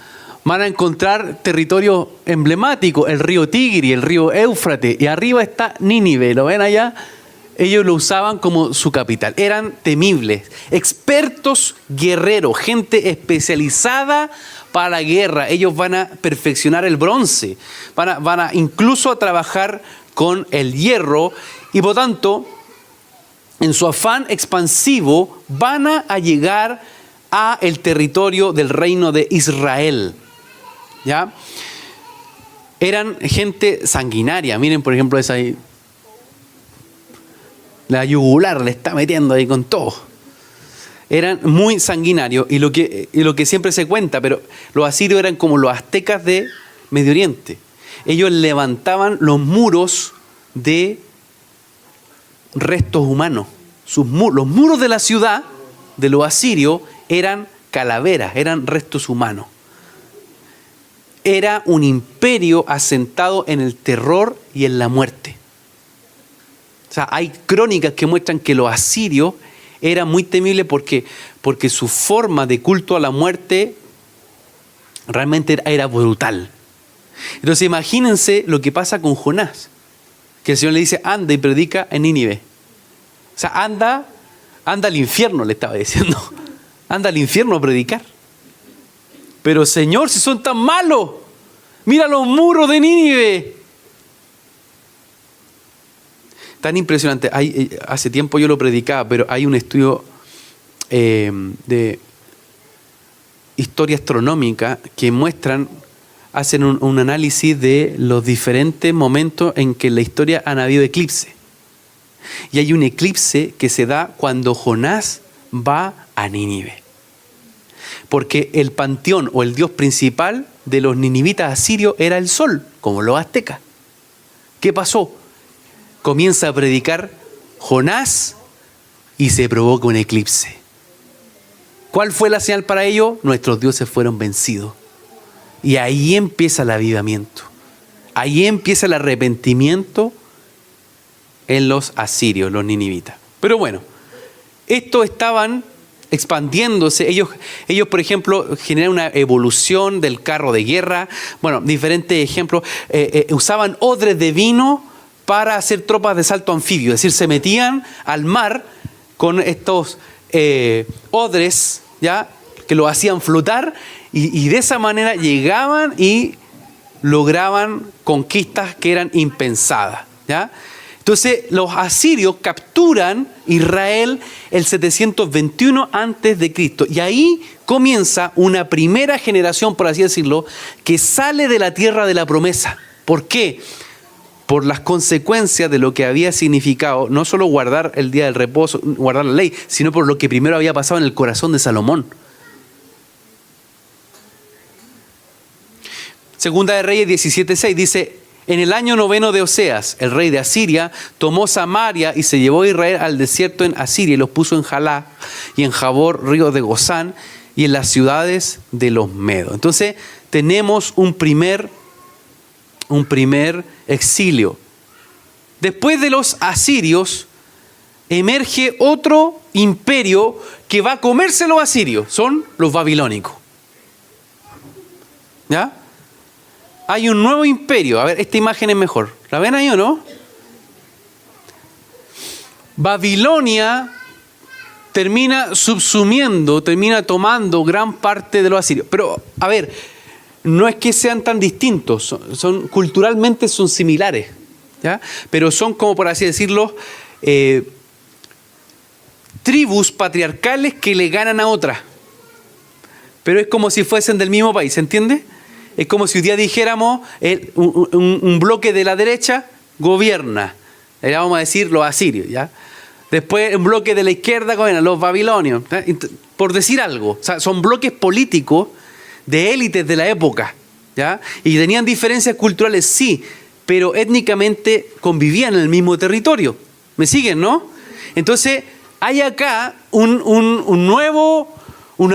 Van a encontrar territorio emblemático, el río Tigri, el río Éufrates, y arriba está Nínive, ¿lo ven allá? Ellos lo usaban como su capital. Eran temibles, expertos guerreros, gente especializada para la guerra. Ellos van a perfeccionar el bronce, van a incluso a trabajar con el hierro, y por tanto, en su afán expansivo, van a llegar a el territorio del reino de Israel. ¿Ya? Eran gente sanguinaria. Miren, por ejemplo, esa ahí. La yugular le está metiendo ahí con todo. Eran muy sanguinarios, y lo que siempre se cuenta, pero los asirios eran como los aztecas de Medio Oriente. Ellos levantaban los muros de restos humanos. Los muros de la ciudad de los asirios eran calaveras, eran restos humanos. Era un imperio asentado en el terror y en la muerte. O sea, hay crónicas que muestran que los asirios eran muy temibles porque su forma de culto a la muerte realmente era brutal. Entonces imagínense lo que pasa con Jonás, que el Señor le dice, anda y predica en Nínive. O sea, anda al infierno, le estaba diciendo. Anda al infierno a predicar. Pero Señor, si son tan malos, mira los muros de Nínive. Tan impresionante. Hace tiempo yo lo predicaba, pero hay un estudio de historia astronómica que hacen un análisis de los diferentes momentos en que en la historia han habido eclipses. Y hay un eclipse que se da cuando Jonás va a Nínive. Porque el panteón o el dios principal de los ninivitas asirios era el sol, como los aztecas. ¿Qué pasó? Comienza a predicar Jonás y se provoca un eclipse. ¿Cuál fue la señal para ello? Nuestros dioses fueron vencidos. Y ahí empieza el avivamiento. Ahí empieza el arrepentimiento en los asirios, los ninivitas. Pero bueno, estos estaban expandiéndose. Ellos, por ejemplo, generan una evolución del carro de guerra. Bueno, diferentes ejemplos. Usaban odres de vino para hacer tropas de salto anfibio. Es decir, se metían al mar con estos odres, ¿ya?, que lo hacían flotar, y de esa manera llegaban y lograban conquistas que eran impensadas, ¿ya? Entonces los asirios capturan Israel el 721 a.C. y ahí comienza una primera generación, por así decirlo, que sale de la tierra de la promesa. ¿Por qué? Por las consecuencias de lo que había significado no solo guardar el día del reposo, guardar la ley, sino por lo que primero había pasado en el corazón de Salomón. Segunda de Reyes 17:6 dice: en el año 9 de Oseas, el rey de Asiria tomó Samaria y se llevó a Israel al desierto en Asiria y los puso en Jalá y en Jabor, río de Gozán, y en las ciudades de los Medos. Entonces tenemos un primer exilio. Después de los asirios emerge otro imperio que va a comerse los asirios, son los babilónicos. ¿Ya? Hay un nuevo imperio. A ver, esta imagen es mejor. ¿La ven ahí o no? Babilonia termina subsumiendo, termina tomando gran parte de los asirios. Pero, a ver, no es que sean tan distintos, culturalmente son similares, ¿ya? Pero son, como por así decirlo, tribus patriarcales que le ganan a otras. Pero es como si fuesen del mismo país, ¿se entiende? Es como si hoy día dijéramos un bloque de la derecha gobierna, le vamos a decir los asirios, ¿ya? Después un bloque de la izquierda gobierna, los babilonios, ¿ya? Por decir algo. O sea, son bloques políticos de élites de la época, ¿ya? Y tenían diferencias culturales, sí, pero étnicamente convivían en el mismo territorio. ¿Me siguen, no? Entonces hay acá una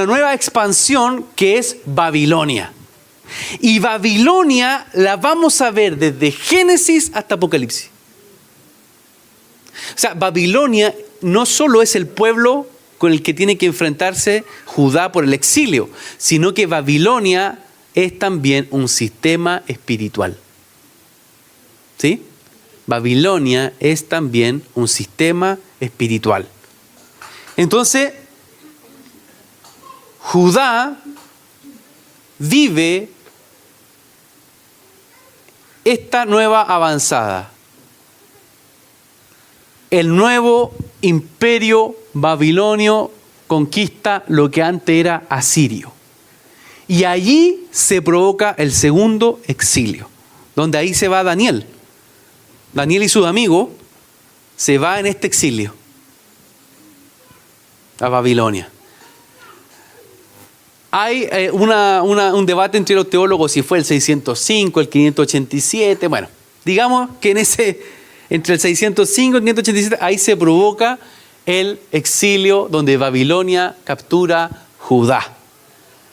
nueva expansión que es Babilonia. Y Babilonia la vamos a ver desde Génesis hasta Apocalipsis. O sea, Babilonia no solo es el pueblo con el que tiene que enfrentarse Judá por el exilio, sino que Babilonia es también un sistema espiritual. ¿Sí? Babilonia es también un sistema espiritual. Entonces, Judá vive esta nueva avanzada. El nuevo imperio babilonio conquista lo que antes era asirio. Y allí se provoca el segundo exilio, donde ahí se va Daniel. Daniel y sus amigos se van en este exilio a Babilonia. Hay un debate entre los teólogos si fue el 605, el 587. Bueno, digamos que entre el 605 y el 587, ahí se provoca el exilio donde Babilonia captura Judá.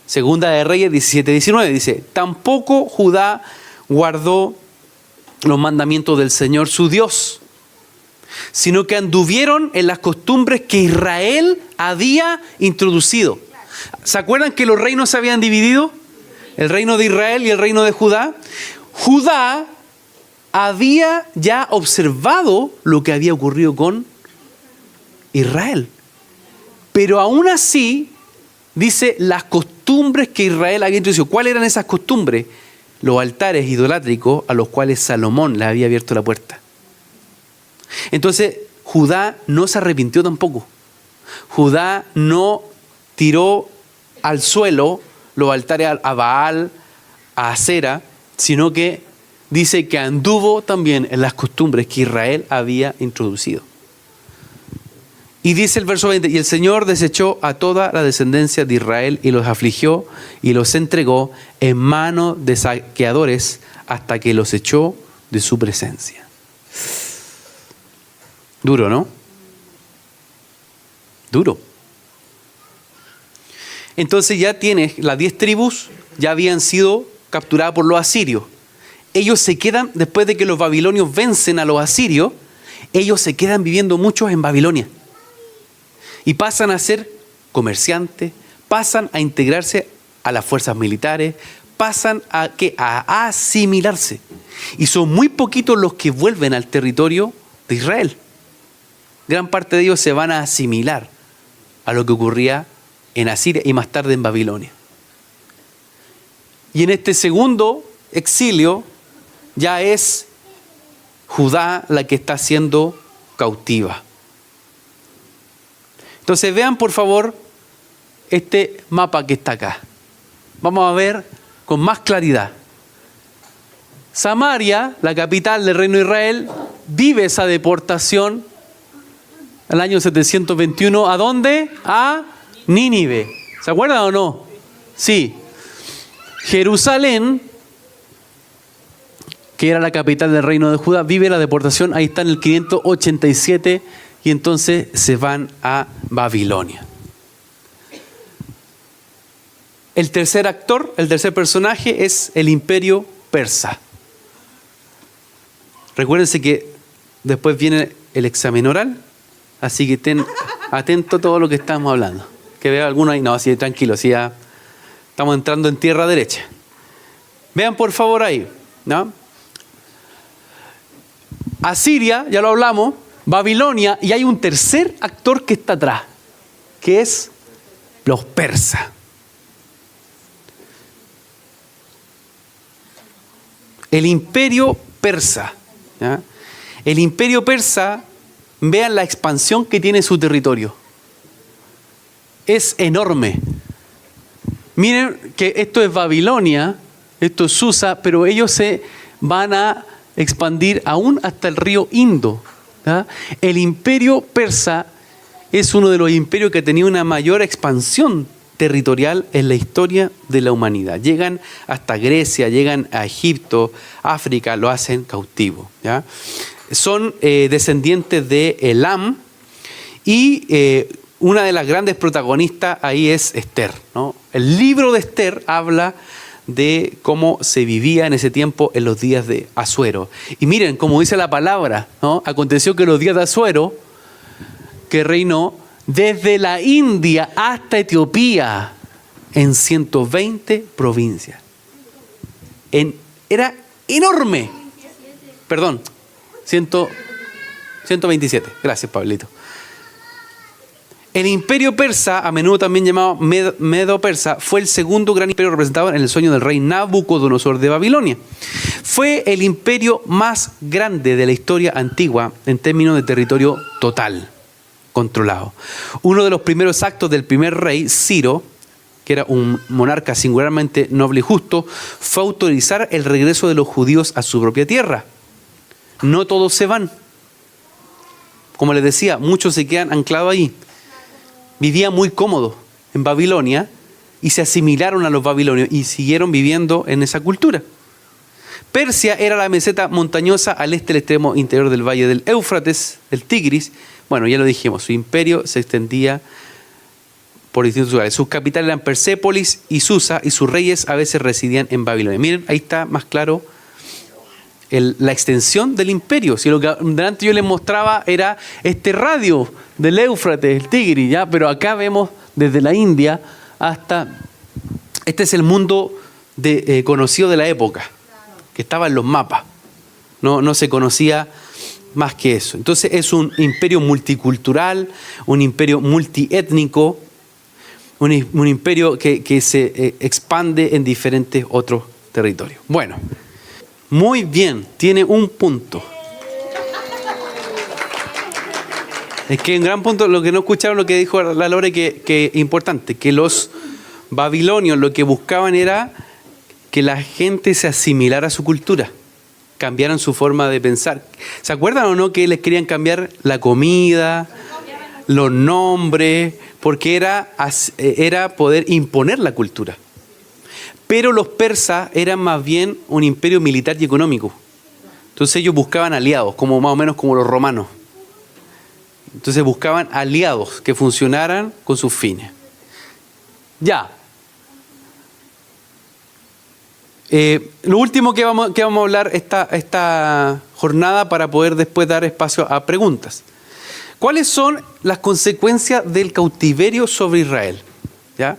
Segunda de Reyes 17:19 dice: tampoco Judá guardó los mandamientos del Señor su Dios, sino que anduvieron en las costumbres que Israel había introducido. ¿Se acuerdan que los reinos se habían dividido? El reino de Israel y el reino de Judá. Judá había ya observado lo que había ocurrido con Israel. Pero aún así, dice las costumbres que Israel había introducido. ¿Cuáles eran esas costumbres? Los altares idolátricos a los cuales Salomón le había abierto la puerta. Entonces, Judá no se arrepintió tampoco. Judá no tiró al suelo los altares a Baal, a Acera, sino que dice que anduvo también en las costumbres que Israel había introducido. Y dice el verso 20: y el Señor desechó a toda la descendencia de Israel y los afligió y los entregó en manos de saqueadores hasta que los echó de su presencia. Duro, ¿no? Duro. Entonces ya tienes las 10 tribus, ya habían sido capturadas por los asirios. Ellos se quedan, después de que los babilonios vencen a los asirios, ellos se quedan viviendo muchos en Babilonia. Y pasan a ser comerciantes, pasan a integrarse a las fuerzas militares, pasan a asimilarse. Y son muy poquitos los que vuelven al territorio de Israel. Gran parte de ellos se van a asimilar a lo que ocurría en Asiria y más tarde en Babilonia. Y en este segundo exilio ya es Judá la que está siendo cautiva. Entonces vean por favor este mapa que está acá. Vamos a ver con más claridad. Samaria, la capital del reino de Israel, vive esa deportación al año 721. ¿A dónde? A Nínive. ¿Se acuerdan o no? Sí. Jerusalén, que era la capital del reino de Judá, vive la deportación. Ahí está en el 587 y entonces se van a Babilonia. El tercer actor, el tercer personaje es el imperio persa. Recuérdense que después viene el examen oral, así que estén atentos a todo lo que estamos hablando. Que vea alguno ahí, no, así tranquilo, así ya estamos entrando en tierra derecha. Vean por favor ahí, ¿no? Asiria, ya lo hablamos, Babilonia, y hay un tercer actor que está atrás, que es los persas. El imperio persa, ¿ya? El imperio persa, vean la expansión que tiene su territorio. Es enorme. Miren que esto es Babilonia, esto es Susa, pero ellos se van a expandir aún hasta el río Indo, ¿ya? El imperio persa es uno de los imperios que ha tenido una mayor expansión territorial en la historia de la humanidad. Llegan hasta Grecia, llegan a Egipto, África, lo hacen cautivo, ¿ya? Son descendientes de Elam y una de las grandes protagonistas ahí es Esther, ¿no? El libro de Esther habla de cómo se vivía en ese tiempo en los días de Asuero. Y miren, como dice la palabra, ¿no? Aconteció que los días de Asuero, que reinó desde la India hasta Etiopía, en 120 provincias. Era enorme. Perdón, 127. Gracias, Pablito. El imperio persa, a menudo también llamado Medo-Persa, fue el segundo gran imperio representado en el sueño del rey Nabucodonosor de Babilonia. Fue el imperio más grande de la historia antigua en términos de territorio total, controlado. Uno de los primeros actos del primer rey, Ciro, que era un monarca singularmente noble y justo, fue autorizar el regreso de los judíos a su propia tierra. No todos se van. Como les decía, muchos se quedan anclados allí. Vivían muy cómodos en Babilonia y se asimilaron a los babilonios y siguieron viviendo en esa cultura. Persia era la meseta montañosa al este del extremo interior del valle del Éufrates, del Tigris. Bueno, ya lo dijimos, su imperio se extendía por distintos lugares. Sus capitales eran Persépolis y Susa, y sus reyes a veces residían en Babilonia. Miren, ahí está más claro la extensión del imperio. Si lo que delante yo les mostraba era este radio del Éufrates, el Tigris, ¿ya? Pero acá vemos desde la India hasta... Este es el mundo conocido de la época, que estaba en los mapas. No se conocía más que eso. Entonces es un imperio multicultural, un imperio multiétnico, un imperio que se expande en diferentes otros territorios. Bueno, muy bien, tiene un punto. Es que un gran punto, lo que no escucharon, lo que dijo la Lore, que importante, que los babilonios lo que buscaban era que la gente se asimilara a su cultura, cambiaran su forma de pensar. ¿Se acuerdan o no que les querían cambiar la comida, los nombres? Porque era poder imponer la cultura. Pero los persas eran más bien un imperio militar y económico. Entonces ellos buscaban aliados, como más o menos como los romanos. Entonces buscaban aliados que funcionaran con sus fines. Ya. Lo último que vamos a hablar esta jornada para poder después dar espacio a preguntas. ¿Cuáles son las consecuencias del cautiverio sobre Israel? ¿Ya?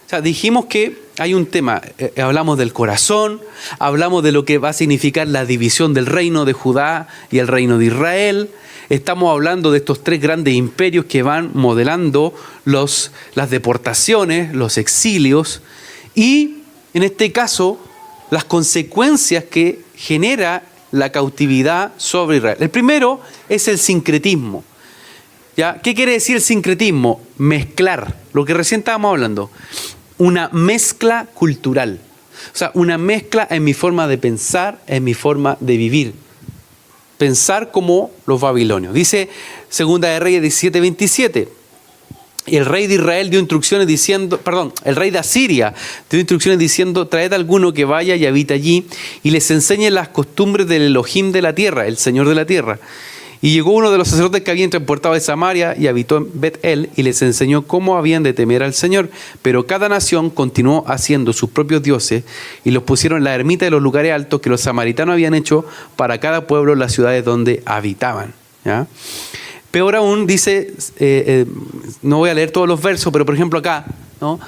O sea, dijimos que hay un tema, hablamos del corazón, hablamos de lo que va a significar la división del reino de Judá y el reino de Israel. Estamos hablando de estos tres grandes imperios que van modelando las deportaciones, los exilios y, en este caso, las consecuencias que genera la cautividad sobre Israel. El primero es el sincretismo. ¿Ya? ¿Qué quiere decir el sincretismo? Mezclar, lo que recién estábamos hablando. Una mezcla cultural. O sea, una mezcla en mi forma de pensar, en mi forma de vivir. Pensar como los babilonios. Dice Segunda de Reyes 17:27. Y el rey de Israel dio instrucciones diciendo, el rey de Asiria dio instrucciones diciendo, traed a alguno que vaya y habite allí y les enseñe las costumbres del Elohim de la tierra, el Señor de la tierra. Y llegó uno de los sacerdotes que habían transportado de Samaria y habitó en Bet-El y les enseñó cómo habían de temer al Señor. Pero cada nación continuó haciendo sus propios dioses y los pusieron en la ermita de los lugares altos que los samaritanos habían hecho para cada pueblo en las ciudades donde habitaban. ¿Ya? Peor aún, dice, no voy a leer todos los versos, pero por ejemplo acá, ¿no?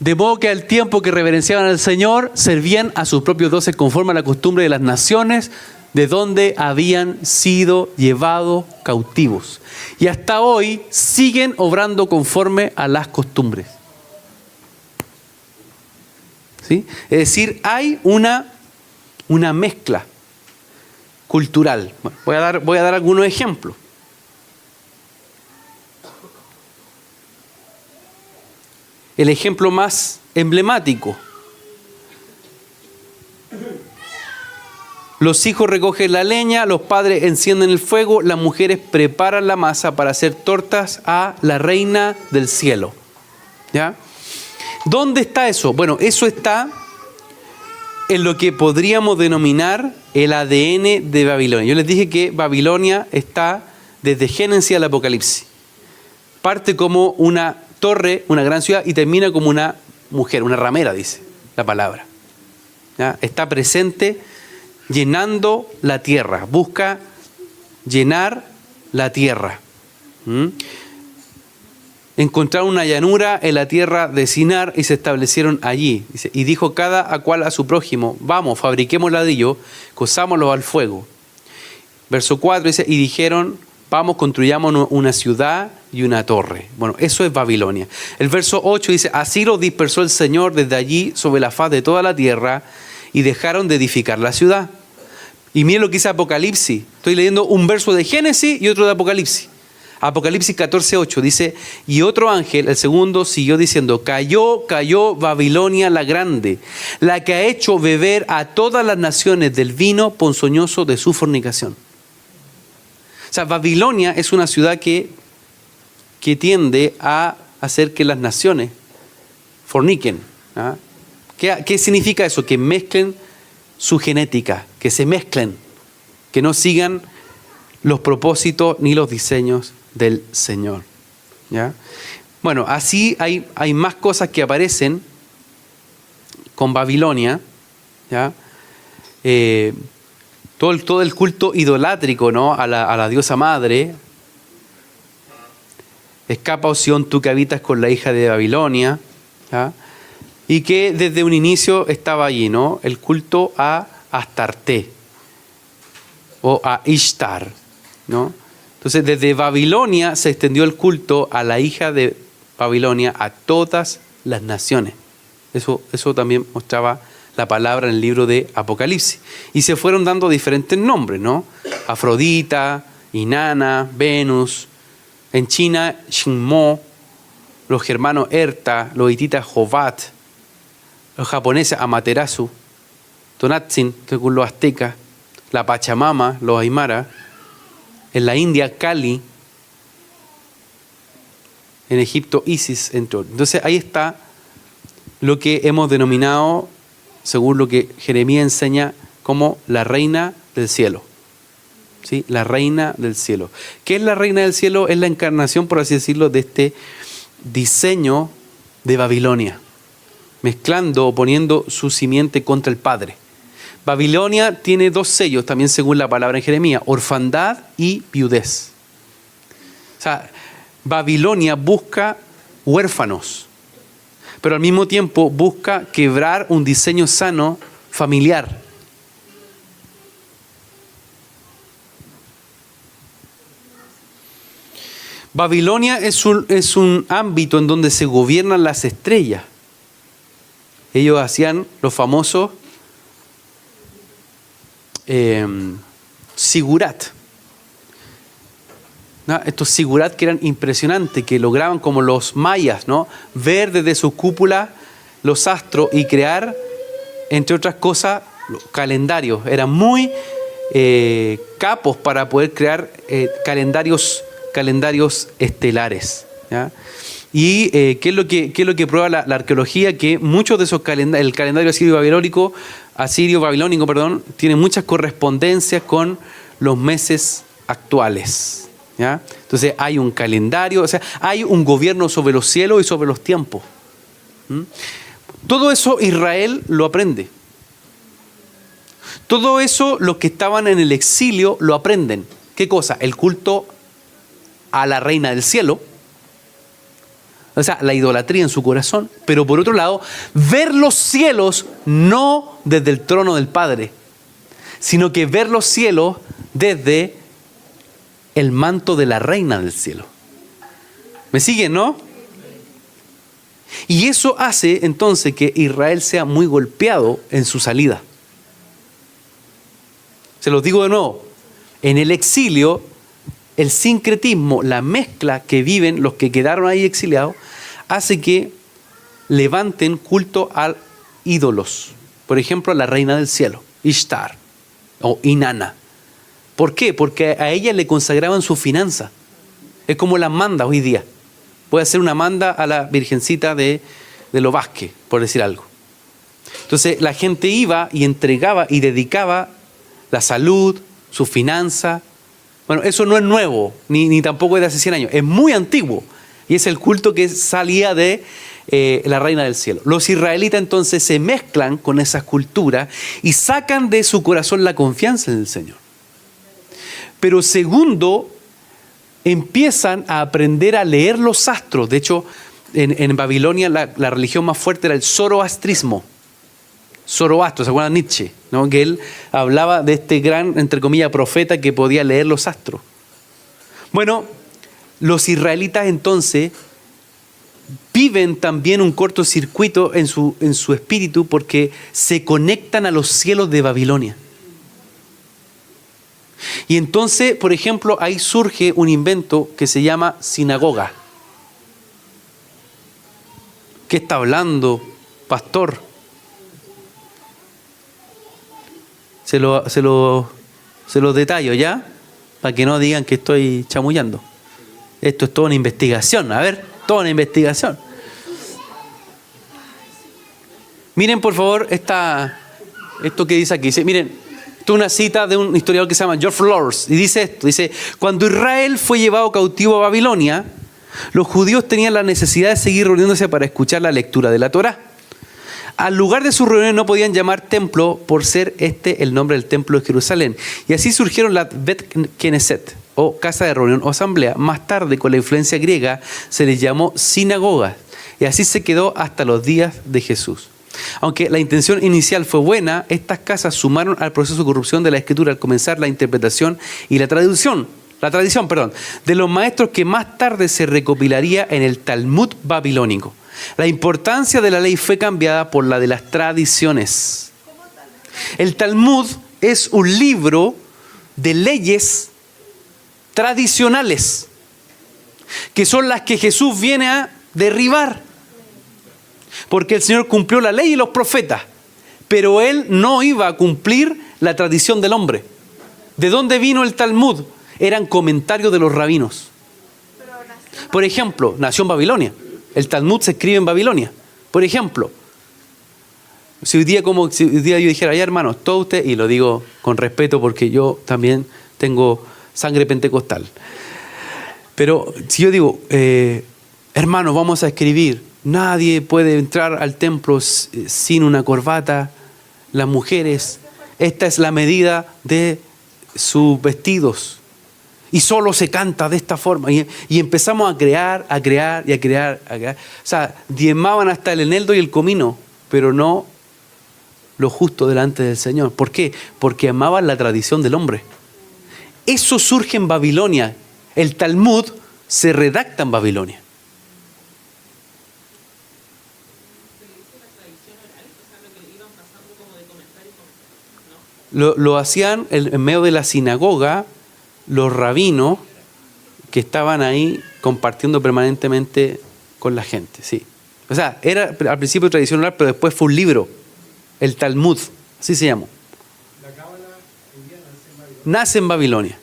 De modo que al tiempo que reverenciaban al Señor, servían a sus propios dioses conforme a la costumbre de las naciones de donde habían sido llevados cautivos. Y hasta hoy siguen obrando conforme a las costumbres. ¿Sí? Es decir, hay una mezcla cultural. Bueno, voy a dar algunos ejemplos. El ejemplo más emblemático. Los hijos recogen la leña, los padres encienden el fuego, las mujeres preparan la masa para hacer tortas a la reina del cielo. ¿Ya? ¿Dónde está eso? Bueno, eso está en lo que podríamos denominar el ADN de Babilonia. Yo les dije que Babilonia está desde Génesis al Apocalipsis. Parte como una torre, una gran ciudad, y termina como una mujer, una ramera, dice la palabra. ¿ya? Está presente llenando la tierra, busca llenar la tierra. Encontraron una llanura en la tierra de Sinar y se establecieron allí. Dice, y dijo cada a cual a su prójimo, vamos, fabriquemos ladrillo, cosámoslo al fuego. Verso 4 dice, y dijeron, vamos, construyamos una ciudad y una torre. Bueno, eso es Babilonia. El verso 8 dice, así los dispersó el Señor desde allí sobre la faz de toda la tierra y dejaron de edificar la ciudad. Y miren lo que dice Apocalipsis. Estoy leyendo un verso de Génesis y otro de Apocalipsis. Apocalipsis 14:8 dice, y otro ángel, el segundo, siguió diciendo, cayó Babilonia la grande, la que ha hecho beber a todas las naciones del vino ponzoñoso de su fornicación. O sea, Babilonia es una ciudad que tiende a hacer que las naciones forniquen. ¿Ah? ¿Qué significa eso? Que mezclen su genética, que se mezclen, que no sigan los propósitos ni los diseños del Señor. ¿Ya? Bueno, así hay más cosas que aparecen con Babilonia. ¿Ya? Todo el culto idolátrico, ¿no? a la diosa madre. Escapa, oh Sión, tú que habitas con la hija de Babilonia. ¿Ya? Y que desde un inicio estaba allí, ¿no? El culto a Astarte o a Ishtar, ¿no? Entonces, desde Babilonia se extendió el culto a la hija de Babilonia a todas las naciones. Eso también mostraba la palabra en el libro de Apocalipsis. Y se fueron dando diferentes nombres, ¿no? Afrodita, Inanna, Venus. En China, Shinmo. Los germanos Erta, los hititas Jobat. Los japoneses Amaterasu. Tonantzin, que con los aztecas. La Pachamama, los Aymara. En la India, Kali. En Egipto, Isis, entre otros. Entonces ahí está lo que hemos denominado, según lo que Jeremías enseña, como la reina del cielo. ¿Sí? La reina del cielo. ¿Qué es la reina del cielo? Es la encarnación, por así decirlo, de este diseño de Babilonia, mezclando o poniendo su simiente contra el Padre. Babilonia tiene dos sellos, también según la palabra en Jeremías, orfandad y viudez. O sea, Babilonia busca huérfanos, pero al mismo tiempo busca quebrar un diseño sano familiar. Babilonia es un ámbito en donde se gobiernan las estrellas. Ellos hacían los famosos sigurat. ¿No? Estos sigurat que eran impresionantes, que lograban, como los mayas, ¿no? Ver desde su cúpula los astros y crear, entre otras cosas, calendarios. Eran muy capos para poder crear calendarios estelares. ¿Ya? Y ¿qué es lo que prueba la arqueología? Que muchos de esos el calendario asirio-babilónico, tiene muchas correspondencias con los meses actuales. ¿Ya? Entonces hay un calendario, o sea, hay un gobierno sobre los cielos y sobre los tiempos. Todo eso Israel lo aprende. Todo eso los que estaban en el exilio lo aprenden. ¿Qué cosa? El culto a la reina del cielo. O sea, la idolatría en su corazón. Pero por otro lado, ver los cielos no desde el trono del Padre, sino que ver los cielos desde el manto de la reina del cielo. ¿Me siguen, no? Y eso hace entonces que Israel sea muy golpeado en su salida. Se los digo de nuevo. En el exilio, el sincretismo, la mezcla que viven los que quedaron ahí exiliados, hace que levanten culto a ídolos. Por ejemplo, a la reina del cielo, Ishtar o Inanna. ¿Por qué? Porque a ella le consagraban su finanza. Es como la manda hoy día. Puede hacer una manda a la virgencita de los Vázquez, por decir algo. Entonces la gente iba y entregaba y dedicaba la salud, su finanza. Bueno, eso no es nuevo, ni tampoco es de hace 100 años. Es muy antiguo. Y es el culto que salía de la reina del cielo. Los israelitas entonces se mezclan con esas culturas y sacan de su corazón la confianza en el Señor. Pero segundo, empiezan a aprender a leer los astros. De hecho, en Babilonia la religión más fuerte era el zoroastrismo. Zoroastro, ¿se acuerdan de Nietzsche? ¿No? Que él hablaba de este gran, entre comillas, profeta que podía leer los astros. Bueno, los israelitas entonces viven también un cortocircuito en su espíritu porque se conectan a los cielos de Babilonia. Y entonces, por ejemplo, ahí surge un invento que se llama sinagoga. ¿Qué está hablando, pastor? Se lo detallo ya, para que no digan que estoy chamullando. Esto es toda una investigación, a ver, toda una investigación. Miren por favor esto que dice aquí. Dice, miren, esto es una cita de un historiador que se llama Geoff Lors, y dice esto, dice, cuando Israel fue llevado cautivo a Babilonia, los judíos tenían la necesidad de seguir reuniéndose para escuchar la lectura de la Torá. Al lugar de sus reuniones no podían llamar templo por ser el nombre del templo de Jerusalén. Y así surgieron las Bet Knesset, o casa de reunión o asamblea. Más tarde, con la influencia griega, se les llamó sinagogas. Y así se quedó hasta los días de Jesús. Aunque la intención inicial fue buena, estas casas sumaron al proceso de corrupción de la escritura al comenzar la interpretación y la tradición de los maestros que más tarde se recopilaría en el Talmud babilónico. La importancia de la ley fue cambiada por la de las tradiciones. El Talmud es un libro de leyes tradicionales, que son las que Jesús viene a derribar. Porque el Señor cumplió la ley y los profetas, pero Él no iba a cumplir la tradición del hombre. ¿De dónde vino el Talmud? Eran comentarios de los rabinos. Por ejemplo, nació en Babilonia. El Talmud se escribe en Babilonia. Por ejemplo, si hoy día yo dijera, ya hermanos, todos ustedes, y lo digo con respeto porque yo también tengo sangre pentecostal. Pero si yo digo, hermanos, vamos a escribir, nadie puede entrar al templo sin una corbata, las mujeres, esta es la medida de sus vestidos. Y solo se canta de esta forma. Y empezamos a crear. O sea, diezmaban hasta el eneldo y el comino, pero no lo justo delante del Señor. ¿Por qué? Porque amaban la tradición del hombre. Eso surge en Babilonia. El Talmud se redacta en Babilonia. Lo hacían en medio de la sinagoga. Los rabinos que estaban ahí compartiendo permanentemente con la gente, sí. O sea, era al principio tradición oral, pero después fue un libro, el Talmud, así se llamó. La Cábala nace en Babilonia.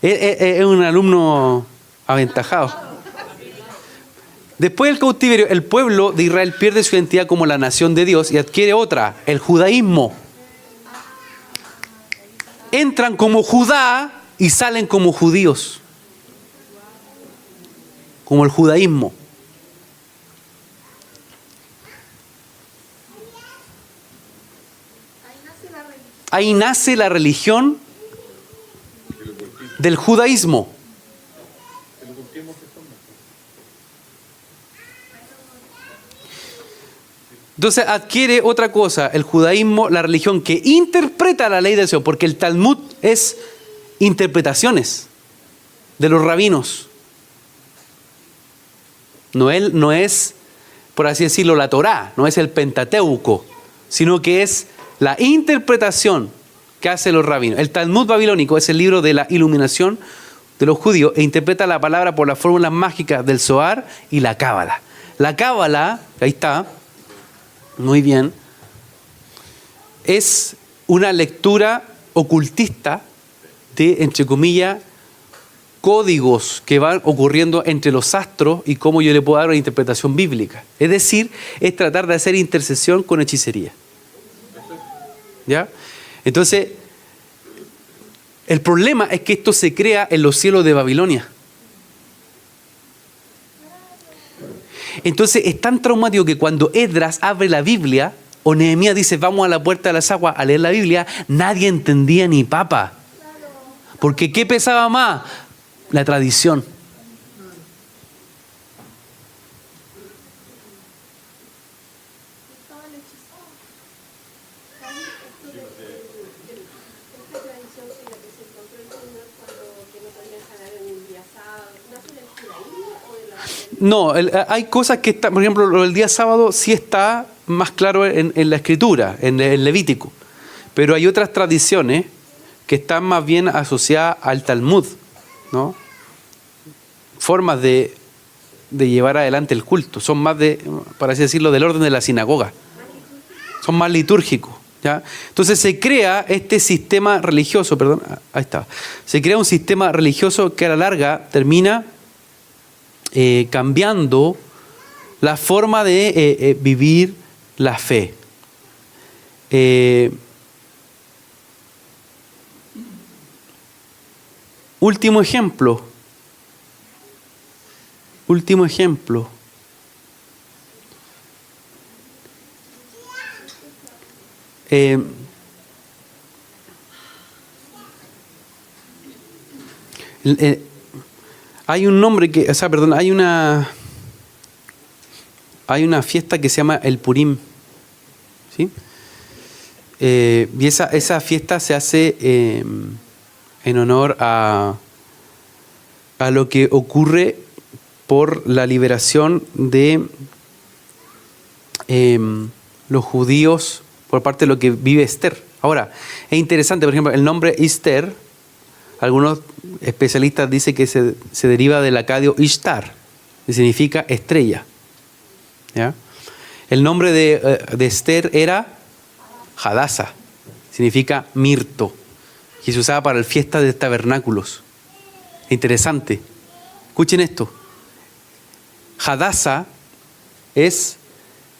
Es un alumno aventajado. Después del cautiverio, el pueblo de Israel pierde su identidad como la nación de Dios y adquiere otra, el judaísmo. Entran como Judá y salen como judíos, como el judaísmo. Ahí nace la religión del judaísmo. Entonces adquiere otra cosa, el judaísmo, la religión que interpreta la ley del Señor, porque el Talmud es interpretaciones de los rabinos. No es, por así decirlo, la Torá, no es el Pentateuco, sino que es la interpretación que hacen los rabinos. El Talmud babilónico es el libro de la iluminación de los judíos e interpreta la palabra por las fórmulas mágicas del Zohar y la Cábala. La Cábala, ahí está, muy bien, es una lectura ocultista de, entre comillas, códigos que van ocurriendo entre los astros y cómo yo le puedo dar una interpretación bíblica. Es decir, es tratar de hacer intercesión con hechicería. ¿Ya? Entonces, el problema es que esto se crea en los cielos de Babilonia. Entonces es tan traumático que cuando Esdras abre la Biblia, o Nehemías dice, vamos a la puerta de las aguas a leer la Biblia, nadie entendía ni papa. Porque ¿qué pesaba más? La tradición. No, hay cosas que están, por ejemplo, lo del día sábado sí está más claro en la Escritura, en el Levítico. Pero hay otras tradiciones que están más bien asociadas al Talmud, ¿no? Formas de llevar adelante el culto. Son más por así decirlo, del orden de la sinagoga. Son más litúrgicos, ¿ya? Entonces se crea este sistema religioso, perdón, ahí está. Se crea un sistema religioso que a la larga termina cambiando la forma de vivir la fe. Último ejemplo. Hay un nombre hay una fiesta que se llama el Purim, ¿sí? Y esa fiesta se hace en honor a lo que ocurre por la liberación de los judíos por parte de lo que vive Esther. Ahora, es interesante, por ejemplo, el nombre Esther, algunos especialistas dicen que se deriva del acadio Ishtar, que significa estrella. ¿Ya? El nombre de Esther era Hadasa, significa mirto, que se usaba para la fiesta de tabernáculos. Interesante. Escuchen esto. Hadasa es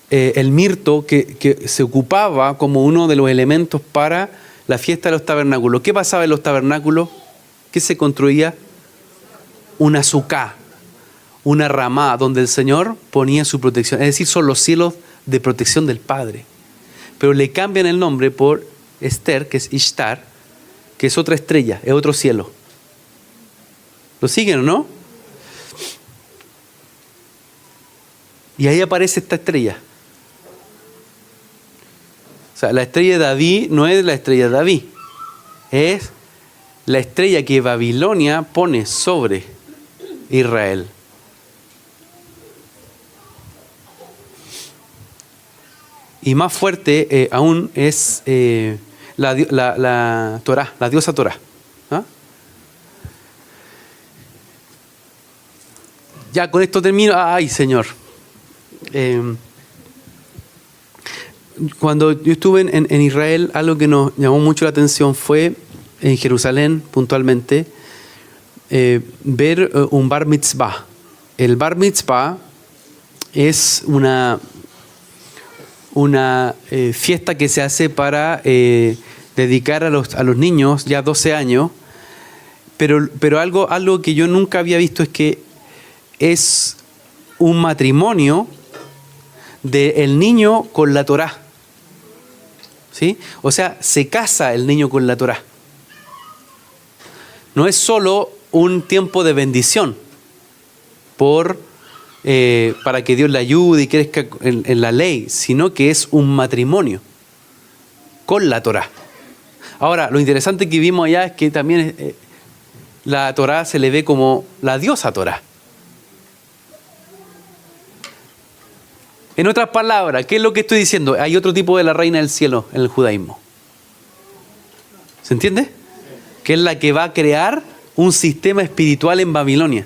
el mirto que se ocupaba como uno de los elementos para la fiesta de los tabernáculos. ¿Qué pasaba en los tabernáculos? ¿Qué se construía? Una sucá, una ramá donde el Señor ponía su protección. Es decir, son los cielos de protección del Padre. Pero le cambian el nombre por Esther, que es Ishtar, que es otra estrella, es otro cielo. ¿Lo siguen o no? Y ahí aparece esta estrella. O sea, la estrella de David no es la estrella de David, es la estrella que Babilonia pone sobre Israel. Y más fuerte aún es la Torá, la diosa Torá. ¿Ah? Ya con esto termino. ¡Ay, Señor! Cuando yo estuve en Israel, algo que nos llamó mucho la atención fue, en Jerusalén puntualmente, ver un bar mitzvah. El bar mitzvah es una fiesta que se hace para dedicar a los niños ya 12 años, pero algo que yo nunca había visto es que es un matrimonio del niño con la Torá. ¿Sí? O sea, se casa el niño con la Torá. No es solo un tiempo de bendición para que Dios le ayude y crezca en la ley, sino que es un matrimonio con la Torá. Ahora, lo interesante que vimos allá es que también la Torá se le ve como la diosa Torá. En otras palabras, ¿qué es lo que estoy diciendo? Hay otro tipo de la reina del cielo en el judaísmo. ¿Se entiende? Que es la que va a crear un sistema espiritual en Babilonia,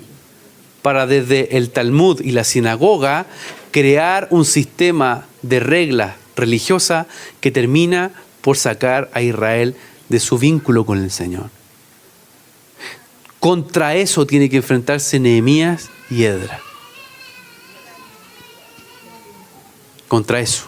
para desde el Talmud y la sinagoga crear un sistema de reglas religiosas que termina por sacar a Israel de su vínculo con el Señor. Contra eso tiene que enfrentarse Nehemías y Esdras. Contra eso.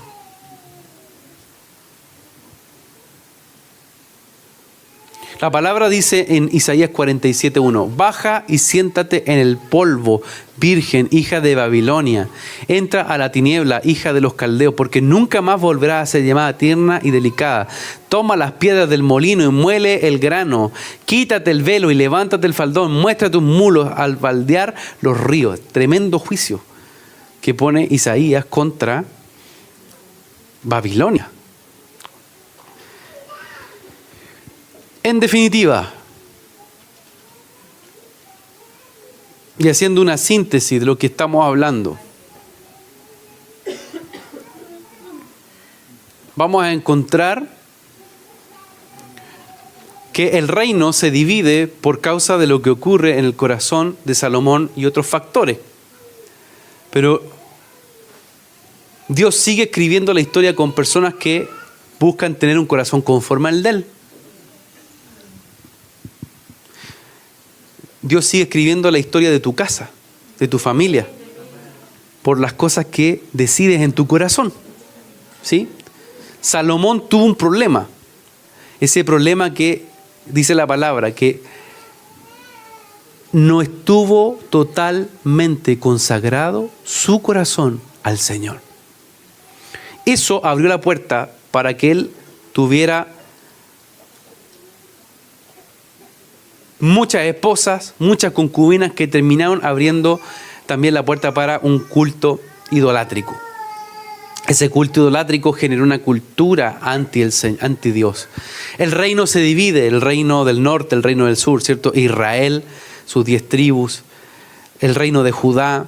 La palabra dice en Isaías 47:1, baja y siéntate en el polvo, virgen, hija de Babilonia. Entra a la tiniebla, hija de los caldeos, porque nunca más volverá a ser llamada tierna y delicada. Toma las piedras del molino y muele el grano. Quítate el velo y levántate el faldón. Muestra tus mulos al baldear los ríos. Tremendo juicio que pone Isaías contra Babilonia. En definitiva, y haciendo una síntesis de lo que estamos hablando, vamos a encontrar que el reino se divide por causa de lo que ocurre en el corazón de Salomón y otros factores. Pero Dios sigue escribiendo la historia con personas que buscan tener un corazón conforme al de Él. Dios sigue escribiendo la historia de tu casa, de tu familia, por las cosas que decides en tu corazón. ¿Sí? Salomón tuvo un problema. Ese problema que dice la palabra, que no estuvo totalmente consagrado su corazón al Señor. Eso abrió la puerta para que él tuviera muchas esposas, muchas concubinas que terminaron abriendo también la puerta para un culto idolátrico. Ese culto idolátrico generó una cultura anti Dios. El reino se divide, el reino del norte, el reino del sur, ¿cierto? Israel, sus 10 tribus, el reino de Judá.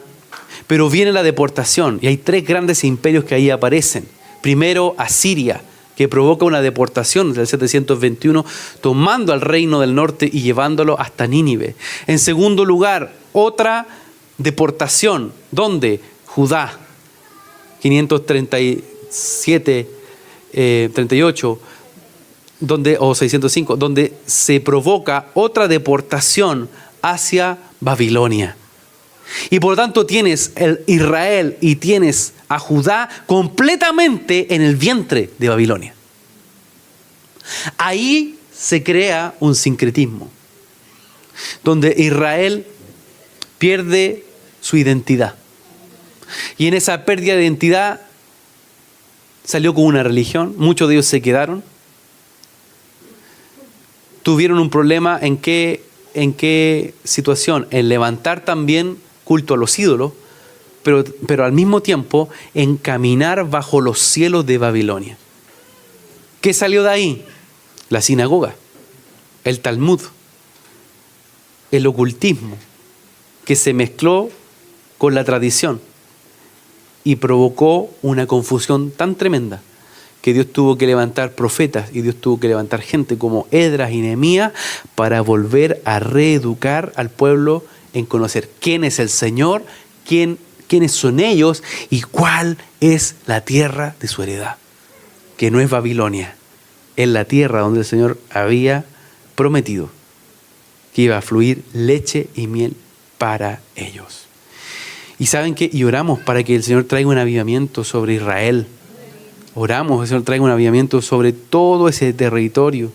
Pero viene la deportación y hay 3 grandes imperios que ahí aparecen. Primero, Asiria, que provoca una deportación del 721, tomando al reino del norte y llevándolo hasta Nínive. En segundo lugar, otra deportación, ¿dónde? Judá, 537, 38, o 605, donde se provoca otra deportación hacia Babilonia. Y por lo tanto tienes el Israel y tienes a Judá completamente en el vientre de Babilonia. Ahí se crea un sincretismo, donde Israel pierde su identidad. Y en esa pérdida de identidad salió con una religión, muchos de ellos se quedaron. Tuvieron un problema en qué situación, en levantar también culto a los ídolos, pero al mismo tiempo en caminar bajo los cielos de Babilonia. ¿Qué salió de ahí? La sinagoga, el Talmud, el ocultismo, que se mezcló con la tradición y provocó una confusión tan tremenda que Dios tuvo que levantar profetas y Dios tuvo que levantar gente como Esdras y Nehemías para volver a reeducar al pueblo en conocer quién es el Señor, quiénes son ellos y cuál es la tierra de su heredad, que no es Babilonia, es la tierra donde el Señor había prometido que iba a fluir leche y miel para ellos. Y saben que, y oramos para que el Señor traiga un avivamiento sobre Israel. Oramos que el Señor traiga un avivamiento sobre todo ese territorio,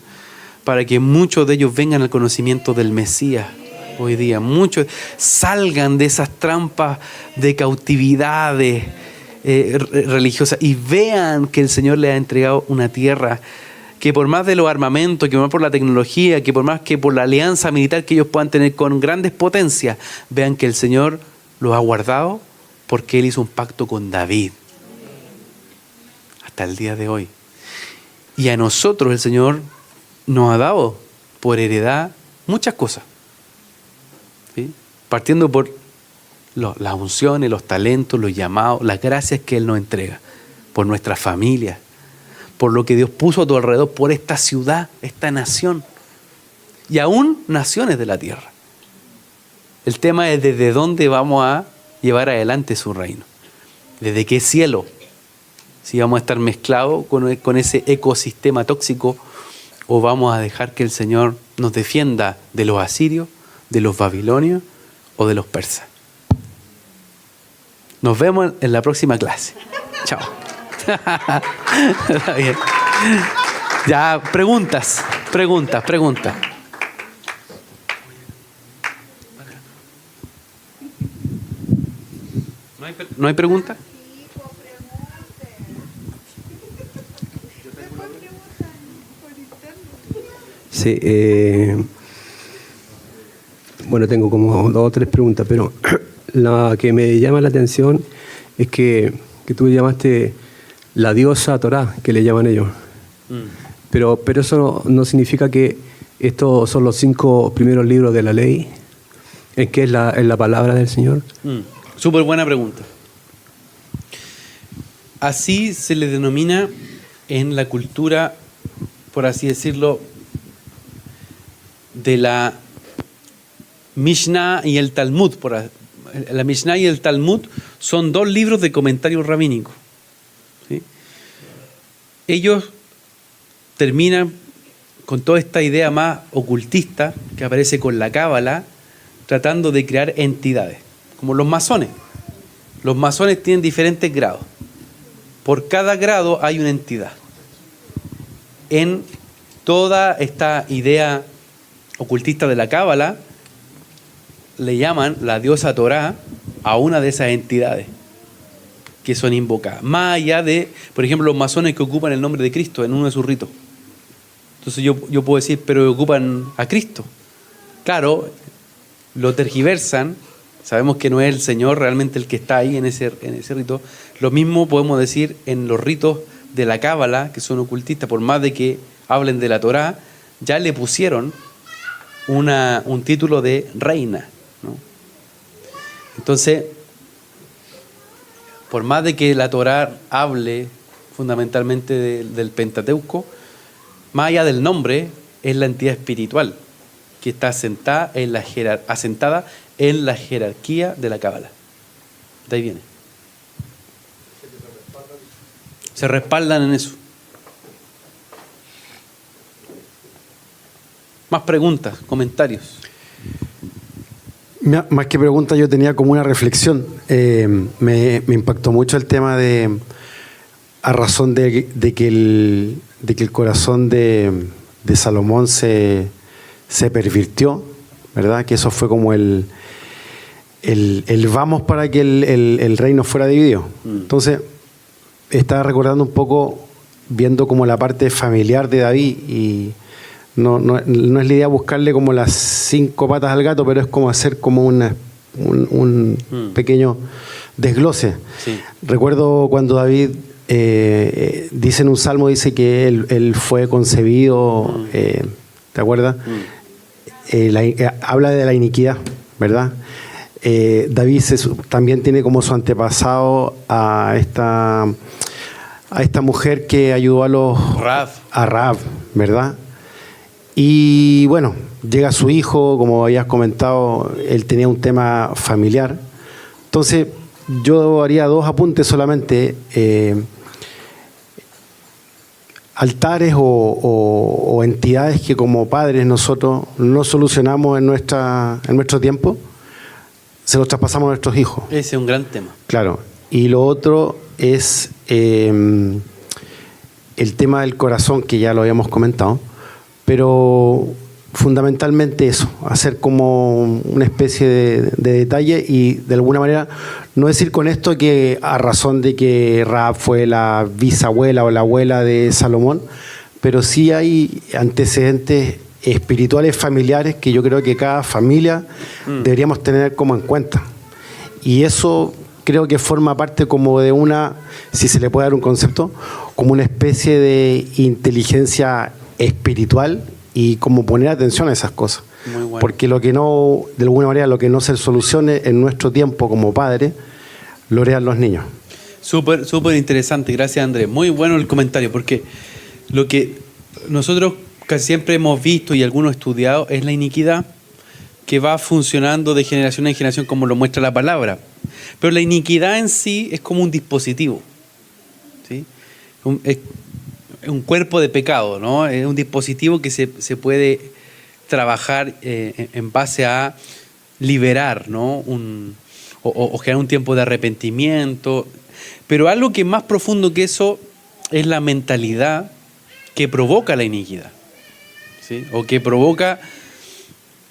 para que muchos de ellos vengan al conocimiento del Mesías. Hoy día muchos salgan de esas trampas de cautividades religiosas y vean que el Señor les ha entregado una tierra que por más de los armamentos, que por más por la tecnología, que por más que por la alianza militar que ellos puedan tener con grandes potencias, vean que el Señor los ha guardado porque Él hizo un pacto con David hasta el día de hoy. Y a nosotros el Señor nos ha dado por heredad muchas cosas. ¿Sí? Partiendo por las unciones, los talentos, los llamados, las gracias que Él nos entrega, por nuestra familia, por lo que Dios puso a tu alrededor, por esta ciudad, esta nación, y aún naciones de la tierra. El tema es desde dónde vamos a llevar adelante su reino, desde qué cielo, si vamos a estar mezclados con ese ecosistema tóxico o vamos a dejar que el Señor nos defienda de los asirios, de los babilonios o de los persas. Nos vemos en la próxima clase. Chao. Está bien. Ya, preguntas. ¿No hay pregunta? Sí, bueno, tengo como 2 o 3 preguntas, pero la que me llama la atención es que tú llamaste la diosa Torá, que le llaman ellos. Pero eso no significa que estos son los 5 primeros libros de la ley, en que es la palabra del Señor. Súper buena pregunta. Así se le denomina en la cultura, por así decirlo, de la Mishnah y el Talmud. La Mishnah y el Talmud son 2 libros de comentarios rabínicos, ¿sí? Ellos terminan con toda esta idea más ocultista que aparece con la Cábala, tratando de crear entidades, como los masones. Los masones tienen diferentes grados. Por cada grado hay una entidad. En toda esta idea ocultista de la Cábala, le llaman la diosa Torá a una de esas entidades que son invocadas. Más allá de, por ejemplo, los masones que ocupan el nombre de Cristo en uno de sus ritos. Entonces yo puedo decir, pero ocupan a Cristo. Claro, lo tergiversan, sabemos que no es el Señor realmente el que está ahí en ese rito. Lo mismo podemos decir en los ritos de la Cábala, que son ocultistas, por más de que hablen de la Torá, ya le pusieron un título de reina, ¿no? Entonces, por más de que la Torá hable fundamentalmente del Pentateuco, más allá del nombre, es la entidad espiritual que está asentada en la jerarquía de la Cábala. De ahí viene. Se respaldan en eso. Más preguntas, comentarios. Más que preguntas, yo tenía como una reflexión. Me impactó mucho el tema a razón de que el corazón de Salomón se pervirtió, ¿verdad? Que eso fue como el vamos para que el reino fuera dividido. Entonces, estaba recordando un poco, viendo como la parte familiar de David, y no es la idea buscarle como las 5 patas al gato, pero es como hacer como un pequeño desglose. Sí. Recuerdo cuando David dice en un salmo, dice que él fue concebido, ¿te acuerdas? Habla de la iniquidad, ¿verdad? David también tiene como su antepasado a esta mujer que ayudó a Rahab, ¿verdad? Y bueno, llega su hijo, como habías comentado, él tenía un tema familiar. Entonces, yo haría 2 apuntes solamente. Altares o entidades que como padres nosotros no solucionamos en nuestro tiempo, se los traspasamos a nuestros hijos. Ese es un gran tema. Claro. Y lo otro es el tema del corazón, que ya lo habíamos comentado, pero fundamentalmente eso, hacer como una especie de detalle y de alguna manera no decir con esto que a razón de que Rahab fue la bisabuela o la abuela de Salomón, pero sí hay antecedentes espirituales familiares que yo creo que cada familia deberíamos tener como en cuenta. Y eso creo que forma parte como de una, si se le puede dar un concepto, como una especie de inteligencia espiritual y como poner atención a esas cosas. Muy bueno. Porque lo que no, de alguna manera, lo que no se solucione en nuestro tiempo como padres, lo harían los niños. Súper, súper interesante, gracias Andrés. Muy bueno el comentario, porque lo que nosotros casi siempre hemos visto y algunos estudiado es la iniquidad que va funcionando de generación en generación, como lo muestra la palabra. Pero la iniquidad en sí es como un dispositivo, ¿sí? Es un cuerpo de pecado, ¿no? Es un dispositivo que se puede trabajar en base a liberar, ¿no? O generar un tiempo de arrepentimiento. Pero algo que es más profundo que eso es la mentalidad que provoca la iniquidad, ¿sí? O que provoca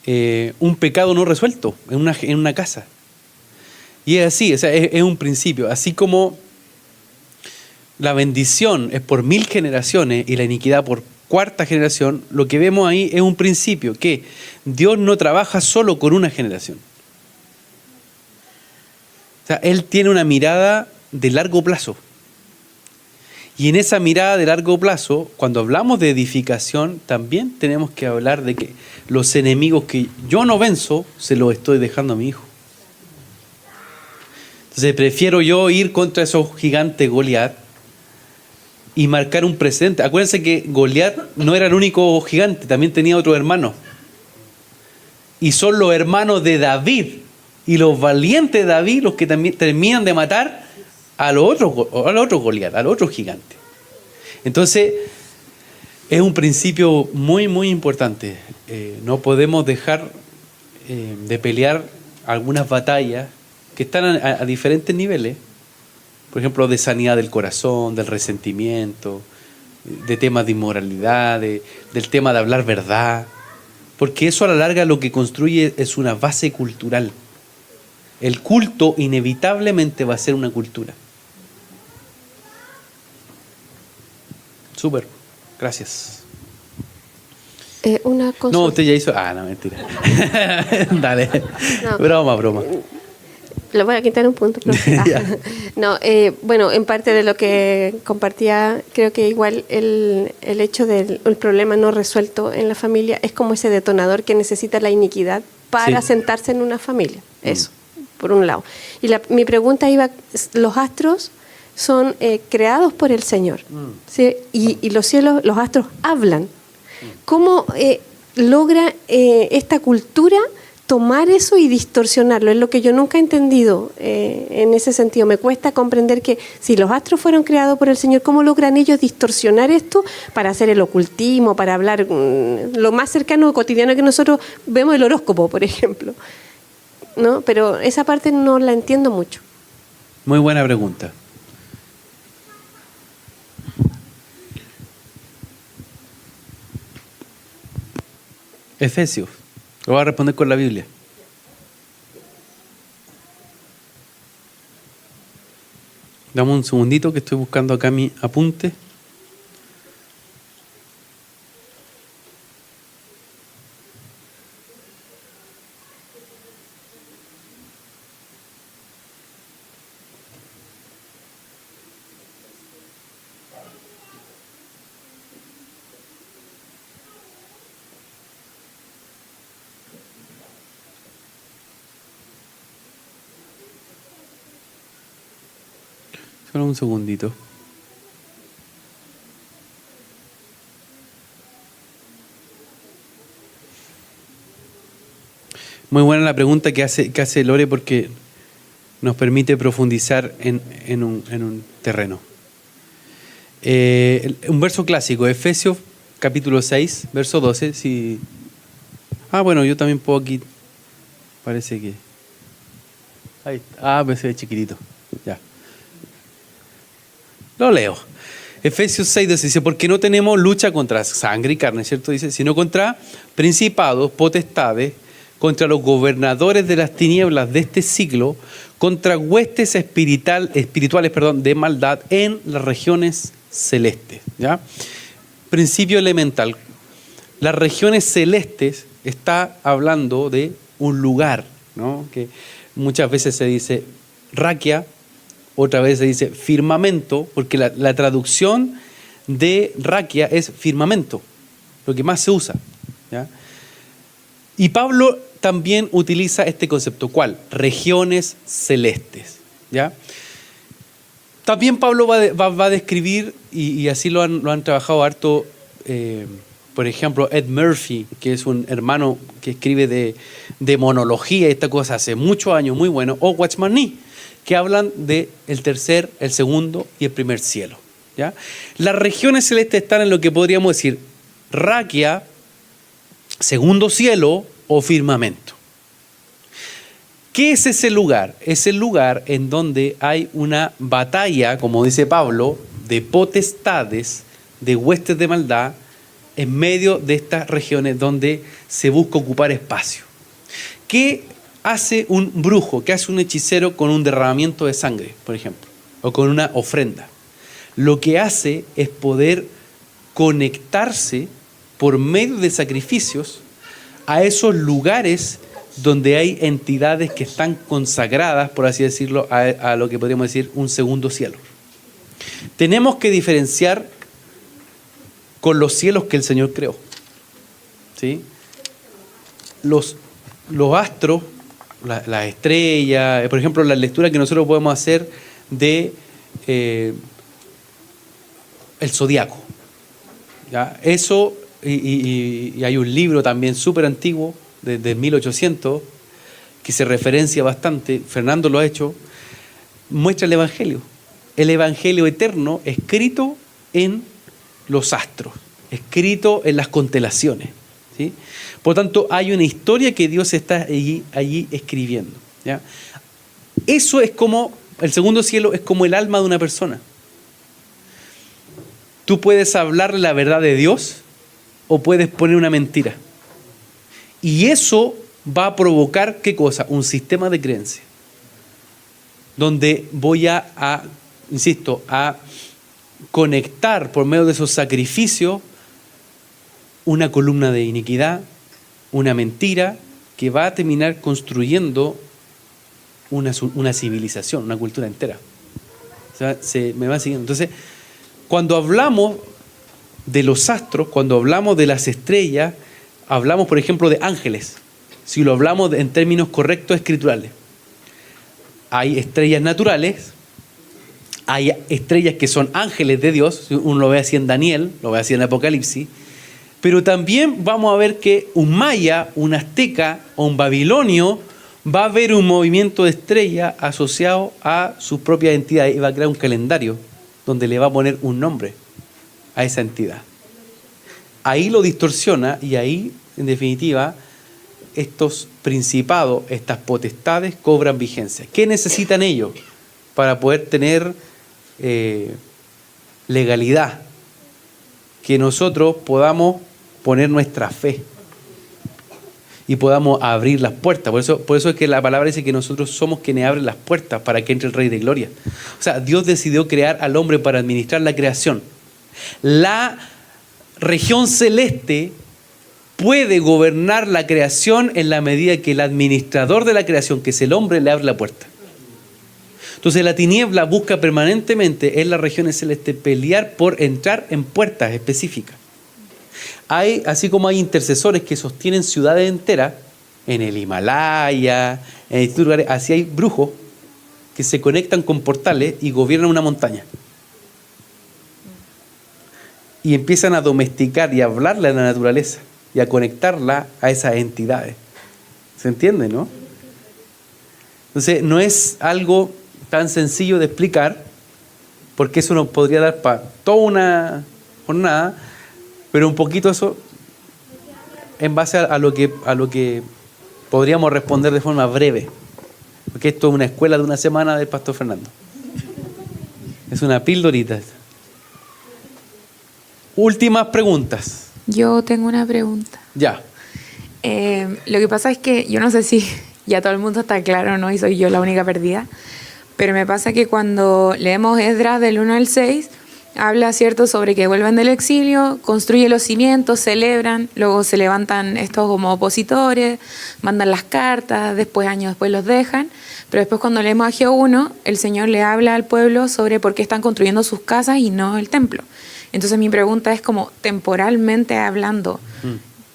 un pecado no resuelto en una casa. Y es así, o sea, es un principio. Así como la bendición es por 1000 generaciones y la iniquidad por 4ª generación, lo que vemos ahí es un principio, que Dios no trabaja solo con una generación. O sea, Él tiene una mirada de largo plazo. Y en esa mirada de largo plazo, cuando hablamos de edificación, también tenemos que hablar de que los enemigos que yo no venzo, se los estoy dejando a mi hijo. Entonces prefiero yo ir contra esos gigantes Goliat y marcar un precedente. Acuérdense que Goliat no era el único gigante, también tenía otro hermano. Y son los hermanos de David y los valientes de David los que también terminan de matar al otro Goliat, al otro gigante. Entonces, es un principio muy, muy importante. No podemos dejar de pelear algunas batallas que están a diferentes niveles. Por ejemplo, de sanidad del corazón, del resentimiento, de temas de inmoralidad, del tema de hablar verdad. Porque eso a la larga lo que construye es una base cultural. El culto inevitablemente va a ser una cultura. Súper, gracias. Una cosa. No, usted ya hizo... no, mentira. Dale, No. broma. Le voy a quitar un punto, profe. No, bueno, en parte de lo que compartía, creo que igual el hecho del problema no resuelto en la familia es como ese detonador que necesita la iniquidad para sentarse en una familia. Eso, por un lado. Y mi pregunta iba, los astros son creados por el Señor, ¿sí? Y los cielos, los astros hablan. ¿Cómo logra esta cultura tomar eso y distorsionarlo? Es lo que yo nunca he entendido en ese sentido. Me cuesta comprender que si los astros fueron creados por el Señor, ¿cómo logran ellos distorsionar esto para hacer el ocultismo, para hablar lo más cercano, cotidiano que nosotros vemos, el horóscopo, por ejemplo? ¿No? Pero esa parte no la entiendo mucho. Muy buena pregunta. Efesios. Lo voy a responder con la Biblia. Dame un segundito que estoy buscando acá mi apunte. Solo un segundito. Muy buena la pregunta que hace Lore, porque nos permite profundizar en un terreno. Un verso clásico, Efesios capítulo 6, verso 12. Si... bueno, yo también puedo aquí. Parece que... Ahí está. Pues se ve chiquitito. Ya. Lo leo. Efesios 6 dice, porque no tenemos lucha contra sangre y carne, ¿cierto? Dice, sino contra principados, potestades, contra los gobernadores de las tinieblas de este siglo, contra huestes espirituales, de maldad en las regiones celestes. ¿Ya? Principio elemental. Las regiones celestes está hablando de un lugar, ¿no? Que muchas veces se dice raquia, otra vez se dice firmamento, porque la traducción de raquia es firmamento, lo que más se usa. ¿Ya? Y Pablo también utiliza este concepto. ¿Cuál? Regiones celestes. ¿Ya? También Pablo va a describir, y así lo han trabajado harto, por ejemplo, Ed Murphy, que es un hermano que escribe de monología y esta cosa hace muchos años, muy bueno, o Watchman Nee, que hablan de el tercer, el segundo y el primer cielo. ¿Ya? Las regiones celestes están en lo que podríamos decir raquia, segundo cielo o firmamento. ¿Qué es ese lugar? Es el lugar en donde hay una batalla, como dice Pablo, de potestades, de huestes de maldad, en medio de estas regiones donde se busca ocupar espacio. ¿Qué hace un brujo, qué hace un hechicero con un derramamiento de sangre, por ejemplo, o con una ofrenda? Lo que hace es poder conectarse por medio de sacrificios a esos lugares donde hay entidades que están consagradas, por así decirlo, a lo que podríamos decir un segundo cielo. Tenemos que diferenciar con los cielos que el Señor creó, ¿sí? Los astros, las estrellas, por ejemplo, la lectura que nosotros podemos hacer de el zodiaco, ¿ya? Eso, y hay un libro también súper antiguo, de 1800, que se referencia bastante, Fernando lo ha hecho, muestra el Evangelio eterno escrito en los astros, escrito en las constelaciones, ¿sí? Por tanto, hay una historia que Dios está allí escribiendo, ¿ya? Eso es como, el segundo cielo es como el alma de una persona. Tú puedes hablarle la verdad de Dios o puedes poner una mentira. Y eso va a provocar, ¿qué cosa? Un sistema de creencia. Donde voy a conectar por medio de esos sacrificios una columna de iniquidad, una mentira, que va a terminar construyendo una civilización, una cultura entera. O sea, me va siguiendo. Entonces, cuando hablamos de los astros, cuando hablamos de las estrellas, hablamos, por ejemplo, de ángeles. Si lo hablamos en términos correctos escriturales. Hay estrellas naturales, hay estrellas que son ángeles de Dios, uno lo ve así en Daniel, lo ve así en Apocalipsis, pero también vamos a ver que un maya, un azteca o un babilonio va a ver un movimiento de estrella asociado a sus propias entidades y va a crear un calendario donde le va a poner un nombre a esa entidad. Ahí lo distorsiona y ahí, en definitiva, estos principados, estas potestades cobran vigencia. ¿Qué necesitan ellos para poder tener legalidad? Que nosotros podamos poner nuestra fe y podamos abrir las puertas. Por eso es que la palabra dice que nosotros somos quienes abren las puertas para que entre el Rey de Gloria. O sea, Dios decidió crear al hombre para administrar la creación. La región celeste puede gobernar la creación en la medida que el administrador de la creación, que es el hombre, le abre la puerta. Entonces la tiniebla busca permanentemente en las regiones celestes pelear por entrar en puertas específicas. Así como hay intercesores que sostienen ciudades enteras, en el Himalaya, en distintos lugares, así hay brujos que se conectan con portales y gobiernan una montaña. Y empiezan a domesticar y a hablarle a la naturaleza y a conectarla a esas entidades. ¿Se entiende, no? Entonces, no es algo tan sencillo de explicar, porque eso nos podría dar para toda una jornada, pero un poquito eso en base a lo que podríamos responder de forma breve, porque esto es una escuela de una semana del Pastor Fernando. Es una pildorita. Últimas preguntas. Yo tengo una pregunta. Ya. Lo que pasa es que yo no sé si ya todo el mundo está claro, ¿no? Y soy yo la única perdida. Pero me pasa que cuando leemos Esdras del 1 al 6, habla, ¿cierto?, sobre que vuelven del exilio, construye los cimientos, celebran, luego se levantan estos como opositores, mandan las cartas, años después los dejan. Pero después cuando leemos a Ageo 1, el Señor le habla al pueblo sobre por qué están construyendo sus casas y no el templo. Entonces mi pregunta es como temporalmente hablando,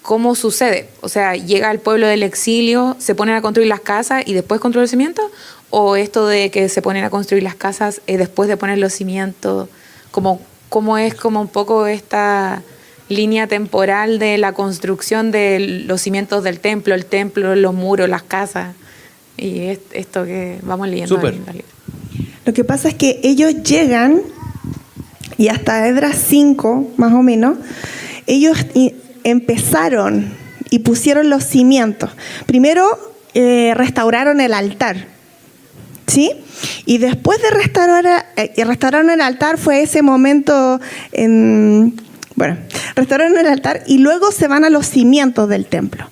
¿cómo sucede? O sea, ¿llega el pueblo del exilio, se ponen a construir las casas y después construir el cimiento? ¿O esto de que se ponen a construir las casas después de poner los cimientos? ¿Cómo es como un poco esta línea temporal de la construcción de los cimientos del templo, el templo, los muros, las casas? Y esto que vamos leyendo. Súper. Lo que pasa es que ellos llegan, y hasta Esdras 5, más o menos, ellos empezaron y pusieron los cimientos. Primero restauraron el altar, ¿sí? Y después de restauraron el altar, fue ese momento, restauraron el altar y luego se van a los cimientos del templo.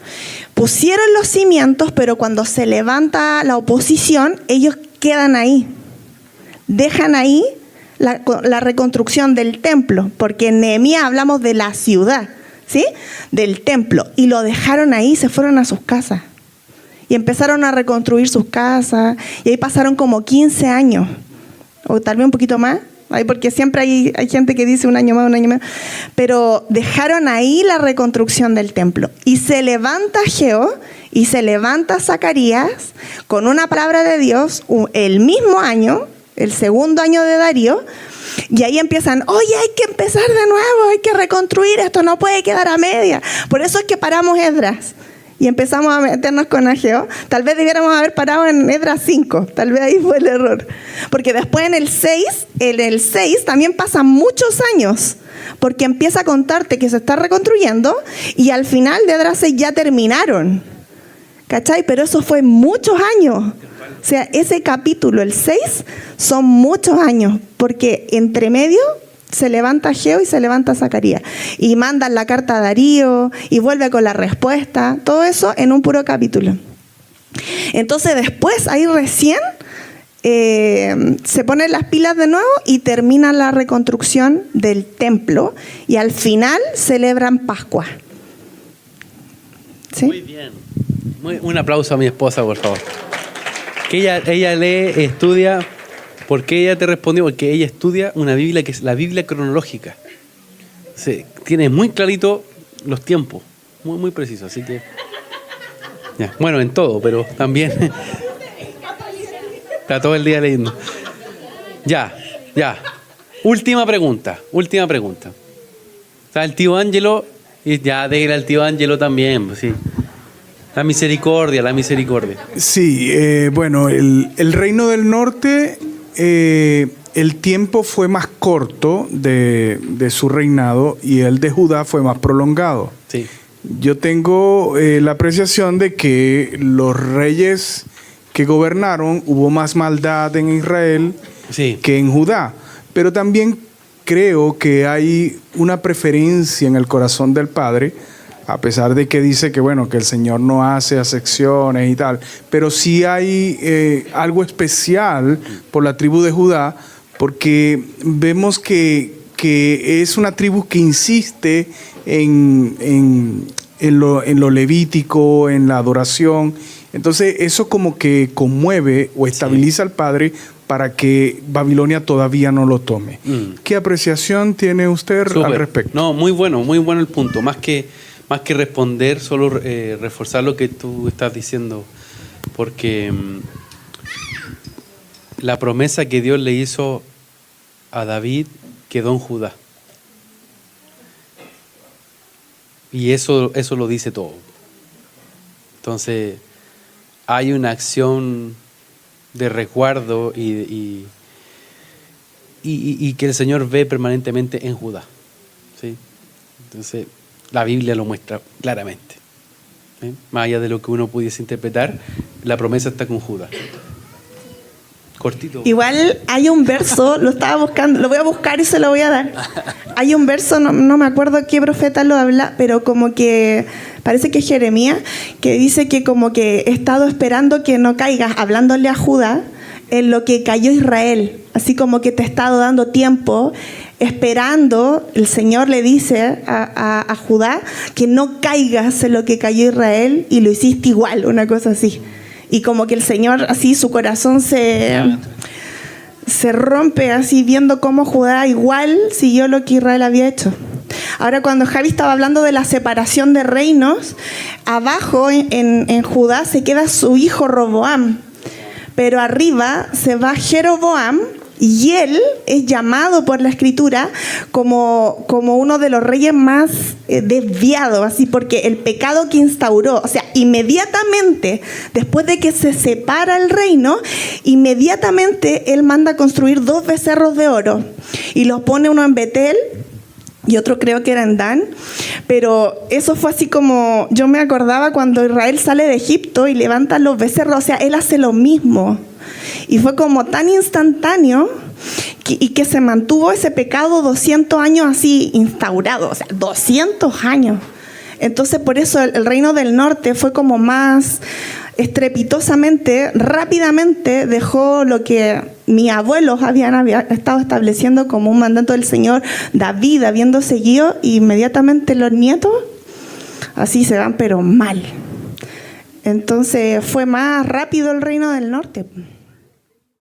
Pusieron los cimientos, pero cuando se levanta la oposición, ellos quedan ahí. Dejan ahí la reconstrucción del templo, porque en Nehemías hablamos de la ciudad, ¿sí? Del templo. Y lo dejaron ahí y se fueron a sus casas. Y empezaron a reconstruir sus casas. Y ahí pasaron como 15 años, o tal vez un poquito más. Porque siempre hay gente que dice un año más. Pero dejaron ahí la reconstrucción del templo. Y se levanta Ageo y se levanta Zacarías con una palabra de Dios el mismo año, el segundo año de Darío. Y ahí empiezan, oye, hay que empezar de nuevo, hay que reconstruir, esto no puede quedar a media. Por eso es que paramos Esdras. Y empezamos a meternos con Ageo. Tal vez debiéramos haber parado en Esdras 5. Tal vez ahí fue el error. Porque después en el 6 también pasan muchos años. Porque empieza a contarte que se está reconstruyendo y al final de Esdras 6 ya terminaron. ¿Cachai? Pero eso fue muchos años. O sea, ese capítulo, el 6, son muchos años. Porque entre medio se levanta Ageo y se levanta Zacarías. Y mandan la carta a Darío y vuelve con la respuesta. Todo eso en un puro capítulo. Entonces después, ahí recién, se ponen las pilas de nuevo y terminan la reconstrucción del templo. Y al final celebran Pascua. ¿Sí? Muy bien. Un aplauso a mi esposa, por favor. Que ella lee, estudia. ¿Por qué ella te respondió? Porque ella estudia una Biblia que es la Biblia cronológica. Tiene muy clarito los tiempos, muy, muy preciso. Así que, ya. Bueno, en todo, pero también está todo el día leyendo. Ya. Última pregunta. Está el tío Ángelo, y ya déjale al tío Ángelo también, pues, sí. La misericordia. Sí, bueno, el reino del norte... el tiempo fue más corto de su reinado y el de Judá fue más prolongado. Sí. Yo tengo la apreciación de que los reyes que gobernaron, hubo más maldad en Israel que en Judá, pero también creo que hay una preferencia en el corazón del Padre, a pesar de que dice que bueno, que el Señor no hace acepciones y tal, pero sí hay algo especial por la tribu de Judá, porque vemos que es una tribu que insiste en lo levítico, en la adoración. Entonces eso como que conmueve o estabiliza al Padre para que Babilonia todavía no lo tome. ¿Qué apreciación tiene usted al respecto? No, muy bueno el punto. Más que responder, solo reforzar lo que tú estás diciendo, porque la promesa que Dios le hizo a David quedó en Judá. Y eso lo dice todo. Entonces, hay una acción de resguardo y que el Señor ve permanentemente en Judá. ¿Sí? Entonces, la Biblia lo muestra claramente. Más allá de lo que uno pudiese interpretar, la promesa está con Judá. Cortito. Igual hay un verso, lo estaba buscando, lo voy a buscar y se lo voy a dar. Hay un verso, no me acuerdo qué profeta lo habla, pero como que parece que es Jeremías, que dice que como que he estado esperando que no caigas, hablándole a Judá, en lo que cayó Israel. Así como que te he estado dando tiempo, esperando, el Señor le dice a Judá que no caigas en lo que cayó Israel y lo hiciste igual, una cosa así. Y como que el Señor, así su corazón se rompe así viendo cómo Judá igual siguió lo que Israel había hecho. Ahora cuando Javi estaba hablando de la separación de reinos, abajo en Judá se queda su hijo Roboam, pero arriba se va Jeroboam y él es llamado por la Escritura como uno de los reyes más desviados, así, porque el pecado que instauró, o sea, inmediatamente después de que se separa el reino, inmediatamente él manda a construir 2 becerros de oro y los pone uno en Betel y otro creo que era en Dan, pero eso fue así como, yo me acordaba cuando Israel sale de Egipto y levanta los becerros, o sea, él hace lo mismo. Y fue como tan instantáneo y que se mantuvo ese pecado 200 años así instaurado, o sea, 200 años. Entonces, por eso el reino del norte fue como más estrepitosamente, rápidamente dejó lo que mis abuelos habían estado estableciendo como un mandato del Señor, David habiendo seguido, y inmediatamente los nietos así se van, pero mal. Entonces fue más rápido el reino del norte.